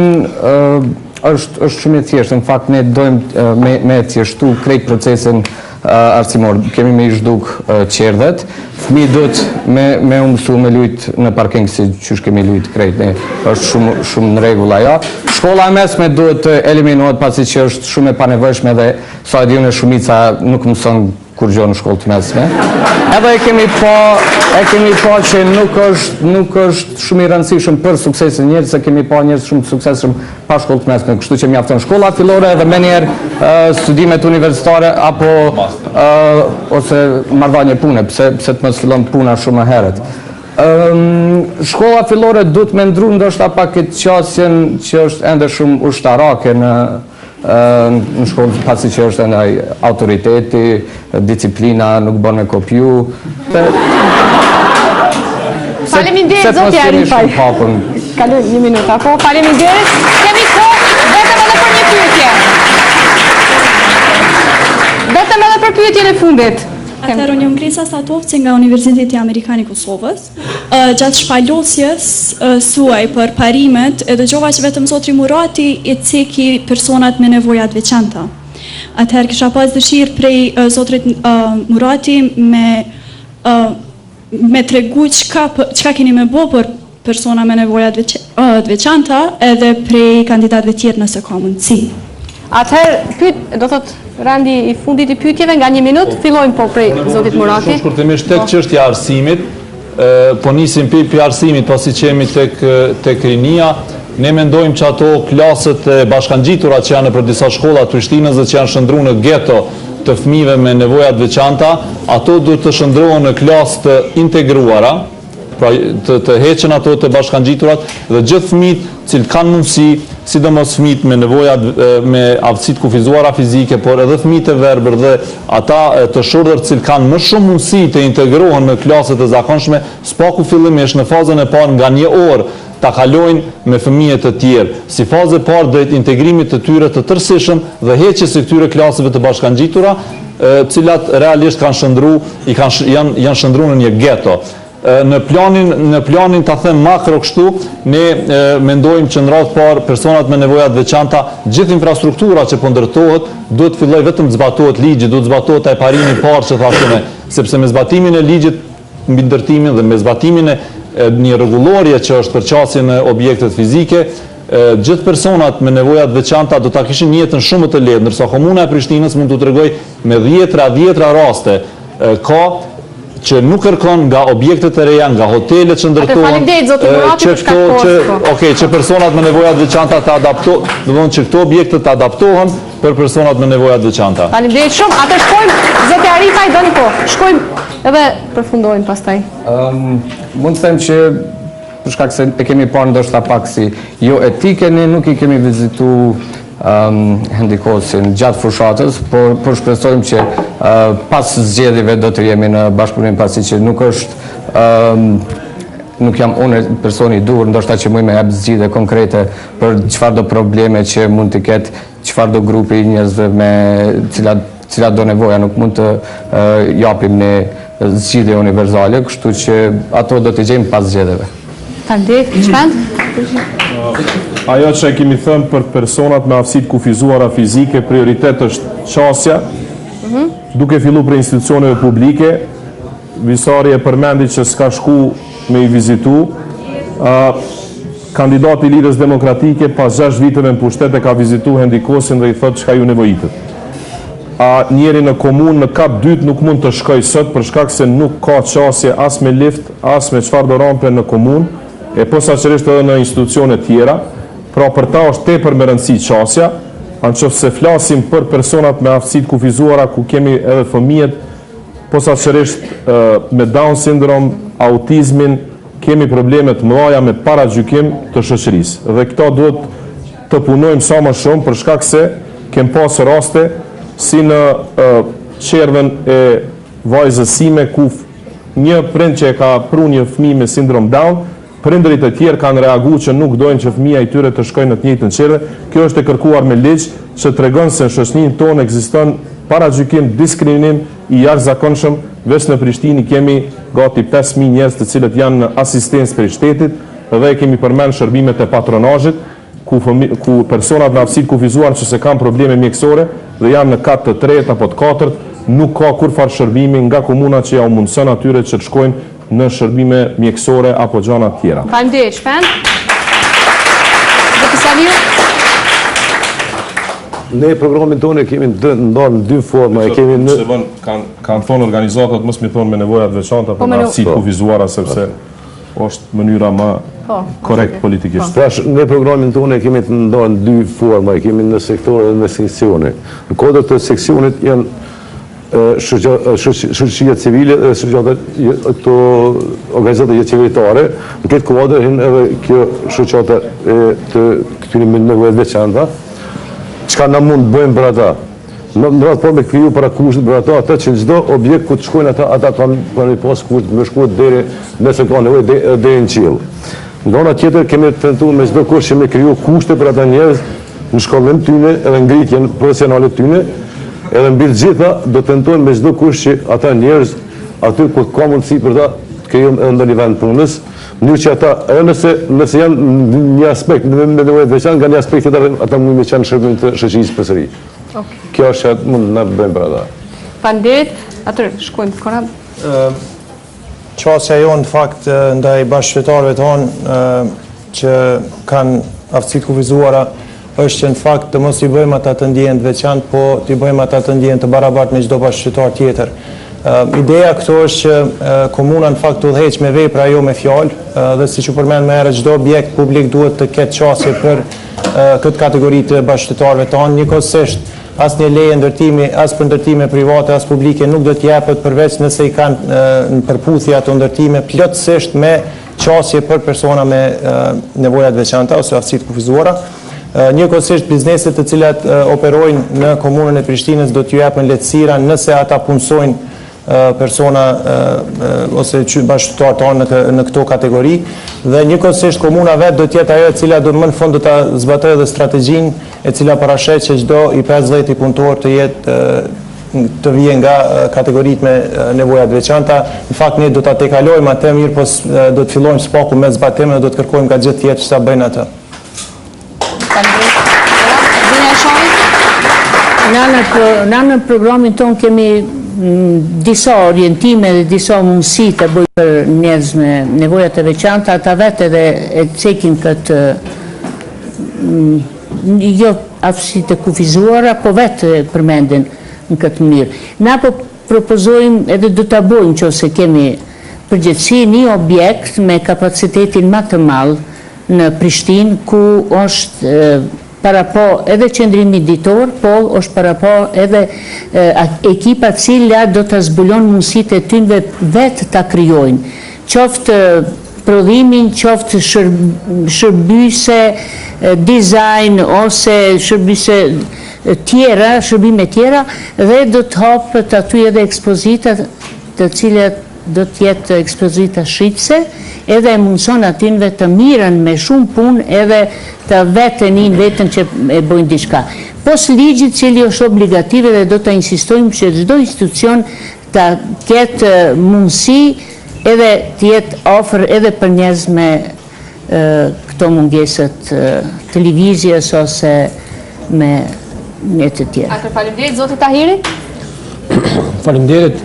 është shumë i thjeshtë. Në fakt ne dojmë me thjeshtu krejt procesin arsimor. Kemi me i zhduk qerdhet. Fëmi duhet me umësu me lujt në parking si qysh kemi lujt krejt. është shumë në rregull ajo. Shkolla e mesme duhet të eliminohet pasi që është shumë e panevojshme dhe sa e diun e shumica nuk mëson kur gjo në shkollë të mesme. Edhe e kemi pa që nuk është shumë i rëndësishëm për suksesin njerëz, se kemi pa njerëz shumë të suksesshëm pa shkollë të mesme, kështu që mjafton shkolla fillore edhe menjëherë studimet universitare apo ose marrëdhënie pune, pse të mos fillon puna shumë më herët. Shkolla fillore duhet me ndru ndoshta pak këtë qasjen që është ende shumë ushtarake në shkollë, pasi që është ndaj autoriteti, disiplina nuk bën me kopju. Faleminderit zoti Arifaj. Kaloj 1 minutë, po faleminderit. Kemi kohë vetëm edhe për një pyetje. Vetëm edhe për pyetjen e fundit. Atëherë unë jam Gresa Statovci nga Universiteti Amerikan i Kosovës. Gjatë shpalosjes suaj për parimet, e dëgjova që vetëm zotri Murati i ceki personat me nevojat veçanta. Atëherë kisha pas dëshirë prej zotrit Murati me tregu çka keni me bo për persona me nevojat veçanta edhe prej kandidatëve tjerë nëse ka mundësi. Atëherë do thot randi i fundit i pyetjeve nga 1 minutë, fillojmë po prej zotit Murati. Shumë shkurtimisht tek çështja e arsimit, po nisim pi arsimit pasi që jemi tek rinia. Ne mendojmë që ato klasët e bashkangjitura që janë për disa shkolla të Prishtinës dhe që janë shndruar në geto të fëmijëve me nevojat veçanta, ato duhet të shndrohen në klasë të integruara, pra të heqen ato të bashkangjiturat dhe gjithë fëmijët cilë kanë mundësi, sidomos fëmijët me nevojat me aftësitë kufizuara fizike, por edhe fëmijët e verbër dhe ata të shurdhër cilë kanë më shumë mundësi të integrohen në klaset e zakonshme, spaku fillimisht në fazën e parë nga 1 orë ta kalojnë me fëmijët të tjerë. Si fazë e parë drejt integrimit të tyre të tërësishëm dhe heqjes së këtyre klaseve të bashkangjitura, cilat realisht janë shndruar në një geto. Në planin ta them makro kështu, ne mendojmë që në radhë parë personat me nevojat veçanta, gjithë infrastruktura që po ndërtohet, duhet filloj vetëm të zbatohet ligji, duhet zbatohet ai parimi parë që thashëm, sepse me zbatimin e ligjit mbi ndërtimin dhe me zbatimin e një rregullorje që është për qasjen e objektet fizike, gjithë personat me nevojat veçanta do ta kishin jetën shumë të lehtë, ndërsa komuna e Prishtinës mund t'u tregoj me 10 raste ka që nuk kërkon nga objektet e reja, nga hotelet që ndërtohen, që personat me nevojat veçanta të adaptohen, që këto objektet të adaptohen për personat me nevojat veçanta. Faleminderit shumë. Atë shkojmë, zoti Arifaj, doni po. Shkojmë edhe përfundojmë pastaj. Mund të them që për shkak se e kemi parë ndoshta pak si jo etike, ne nuk i kemi vizitu Hendikosin gjatë fushatës, por shpresojmë që pas zgjedhjeve do të jemi në bashkëpunim, pasi që nuk jam unë personi i duhur, ndoshta që mund me jap zgjidhje konkrete për çfarëdo probleme që mund të ketë çfarëdo grupi njerëzve me cilat do nevoja, nuk mund të japim ne zgjidhje universale, kështu që ato do të gjejmë pas zgjedhjeve. Faleminderit, Çmend. Ajo që e kemi thënë për personat me aftësitë kufizuara fizike, prioritet është qasja, duke fillu për institucioneve publike. Visari e përmendi që s'ka shku me i vizitu. Kandidati i Lidhjes Demokratike pas 6 viteve në pushtet e ka vizitu Hendikosin dhe i thotë çka ju nevojitet. Njeri në komunë në kap dytë nuk mund të shkoj sot për shkak se nuk ka qasje as me lift, as me çfarë do rampe në komunë, e posaçërisht edhe në institucione tjera. Pra për ta është tepër me rëndësi qasja, anëse flasim për personat me aftësitë kufizuara ku kemi edhe fëmijët, posaçërisht me Down syndrom, autizmin, kemi probleme të mëdha me paragjykim të shoqërisë. Dhe këto duhet të punojmë sa më shumë për shkak se kem pasur raste si në qerven e vajzës sime ku një prind që e ka pru një fëmijë me sindrom Down, prindërit e tjerë kanë reaguar që nuk dojnë që fëmia i tyre të shkojnë në të njëjtën çelë. Kjo është e kërkuar me ligj, që tregon se në shoqërinë tonë ekziston paragjykim, diskriminim i jashtëzakonshëm. Veç në Prishtinë kemi gati 5.000 njerëz të cilët janë në asistencë për shtetit dhe kemi përmend shërbimet e patronazhit, ku personat me aftësi të kufizuar që se kanë probleme mjekësore dhe janë në kat të tretë apo të katërt, nuk ka kurfar shërbimi nga komuna që ja u mundson atyre që të shkojnë në shërbime mjekësore apo gjana të tjera. Faleminderit, Shpend. Zoti Saliu. Ne programin tonë kemi ndarë në dy forma, kemi në kanë thonë organizatat mos mi thonë me nevojat veçanta për aftësi të kufizuara sepse është mënyra më korrekt politikisht. Tash ne programin tonë kemi të ndarë në dy forma, kemi në sektore dhe në seksione. Në kodrat të seksionit janë shoqëria civile dhe këto organizata qeveritare. Në këtë kuadër hin edhe kjo shoqata të këtyre me nevojat veçanta. Çka na mund të bëjmë për ata? Në ratë po me kriju para kushtet për ata që në çdo objekt ku të shkojnë ata kanë pas kusht me shkuat deri nëse ka nevojë deri në qiell. Nga ana tjetër kemi tentuar me çdo kusht që me kriju kushte për ata njerëz në shkollim tyne edhe ngritjen profesionale tyne. Edhe mbi të gjitha do të tentojmë me çdo kusht që ata njerëz aty ku ka mundësi për ta të krijojmë edhe në nivel punës, në mënyrë që ata nëse janë një aspekt me nevojë të veçantë, nga një aspekt tjetër ata mund të qenë shërbim të shoqërisë përsëri. Kjo është që mund na bëjmë për ata. Faleminderit. Atë shkojmë Konrad. Qasja jonë në fakt ndaj bashkëqytetarëve tonë që kanë aftësi të kufizuara është që në fakt të mos i bëjmë ata të ndjehen të veçantë, po të bëjmë ata të ndjehen të barabartë me çdo bashkëqytetar tjetër. Ideja këto është që komuna në fakt udhëheq me vepra jo me fjalë dhe siç u përmend më herët çdo objekt publik duhet të ketë qasje për këtë kategori të bashkëqytetarëve tonë. Njëkohësisht asnjë leje ndërtimi, as për ndërtime private, as publike nuk do të jepet përveç nëse i kanë në përputhje ato ndërtime plotësisht me qasje për persona me nevoja të veçanta ose aftësi të kufizuara. Njëkohësisht bizneset të cilat operojnë në komunën e Prishtinës do t'ju japën lehtësira nëse ata punësojnë persona ose bashkëqytetar tonë në këto kategori dhe njëkohësisht komuna vetë do t'jetë ajo e cila do më në fund do ta zbatojë edhe strategjinë e cila parashet që çdo i 50 punëtor të jetë të vijë nga kategoritë me nevoja të veçanta. Në fakt ne do ta tejkalojmë atë mirë, po do të fillojmë spaku me zbatimin dhe do të kërkojmë nga gjithë tjetër çfarë bëjnë ata. Në programin tonë kemi disa orientime dhe disa mundësi të bëjë për njerëz me nevojat e veçanta, ata vetë edhe e cekin këtë jo aftësi të kufizuara, po vetë përmenden në këtë mënyrë. Na po propozojmë edhe do ta bëjmë nëse kemi përgjithësi një objekt me kapacitetin më të madh në Prishtinë ku është para po edhe qëndrimi ditor, po është para po edhe ekipa cila do të zbulon mundësitë e tyre vetë ta krijojnë. Qoftë prodhimin, qoftë shërbyse, dizajn ose shërbyse tjera, shërbime tjera, dhe do të hapet aty edhe ekspozita të cilat do të jetë ekspozita shitse, edhe e mundëson atynve të mirën me shumë punë edhe të vetën që e bojnë diçka. Pos ligjit cili është obligative dhe do të insistojmë që çdo institucion të ketë mundësi edhe të jetë ofër edhe për njerëz me këto mungesët televizjes ose me një të tjerë. Atër faleminderit, Zoti Tahiri. Faleminderit.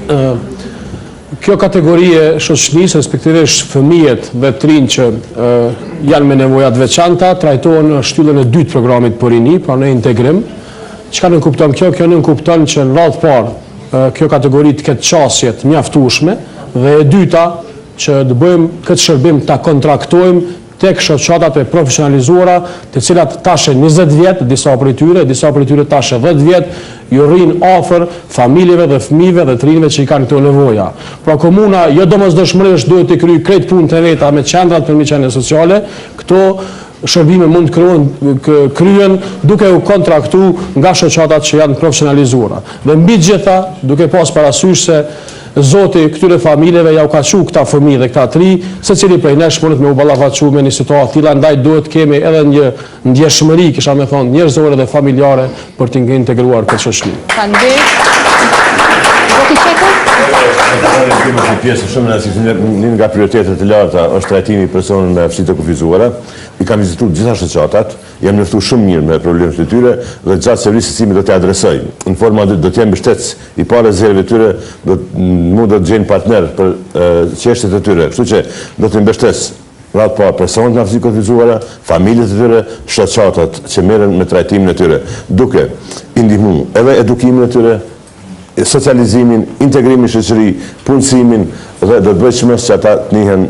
Kjo kategorie shoqërisë, respektivisht fëmijët dhe të rinj që janë me nevojat veçanta, trajtohen në shtyllën e dytë programit për rini, pra në integrim. Çka nuk kupton kjo? Kjo nuk kupton që në radhë parë kjo kategori të ketë qasjet mjaftueshme dhe e dyta që të bëjmë këtë shërbim ta kontraktojmë tek shoqatat e profesionalizuara, të cilat tashe 20 vjet, disa prej tyre tashe 10 vjet, ju rrin afër familjeve dhe fëmijëve dhe të rinjve që i kanë këto nevoja. Pra komuna jo domosdoshmërisht duhet të kryejë krejt punët e veta me qendrat për mirëqenie sociale, këto shërbime mund kryen duke u kontraktu nga shoqatat që janë profesionalizuara. Dhe mbi gjitha, duke pas parasysh se Zoti këtyre familjeve ja u ka qu këta fëmijë dhe këta tri, secili prej nesh mundet me u ballafaqu me një situatë tilla, ndaj duhet kemi edhe një ndjeshmëri, kisha me thonë, njerëzore dhe familjare për të integruar këtë shoqëri. Një nga prioritetet e larta është trajtimi i personave me fëmijë të kufizuara. I kam vizituar gjitha shoqatat, jam njoftuar shumë mirë me problemet e tyre dhe gjatë sevrësisë do t'i adresoj. Në forma do të jem mbështetës i pa rezervë tyre, mund të gjejnë partner për çështjet e tyre. Kështu që do të mbështes radh pa personat me fëmijë të kufizuara, familjet e tyre, shoqatat që merren me trajtimin e tyre, duke i ndihmuar edhe edukimin e tyre, socializimin, integrimin në shoqëri, punësimin dhe do të bëj çmos që ata të njihen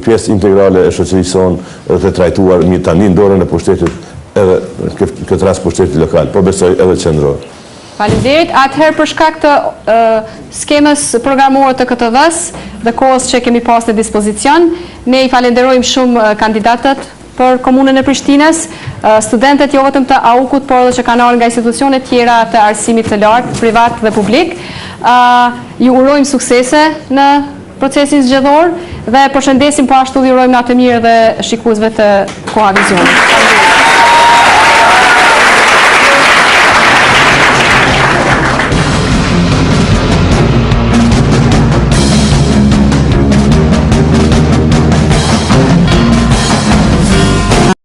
pjesë integrale e shoqërisë sonë dhe të trajtuar mirë tani në dorën e pushtetit edhe këtë rast pushtetit lokal, po besoj edhe qendror. Faleminderit. Atëherë për shkak të skemës programore të KTV-s dhe kohës që kemi pas në dispozicion, ne i falenderojmë shumë kandidatët për komunën e Prishtinës, studentët jo vetëm të AUK-ut, por edhe që kanë ardhur nga institucione tjera të arsimit të lartë, privat dhe publik. Ju urojmë suksese në procesin zgjedhor dhe përshëndesim po ashtu ju urojmë natë mirë dhe shikuesve të Koha Vizionit.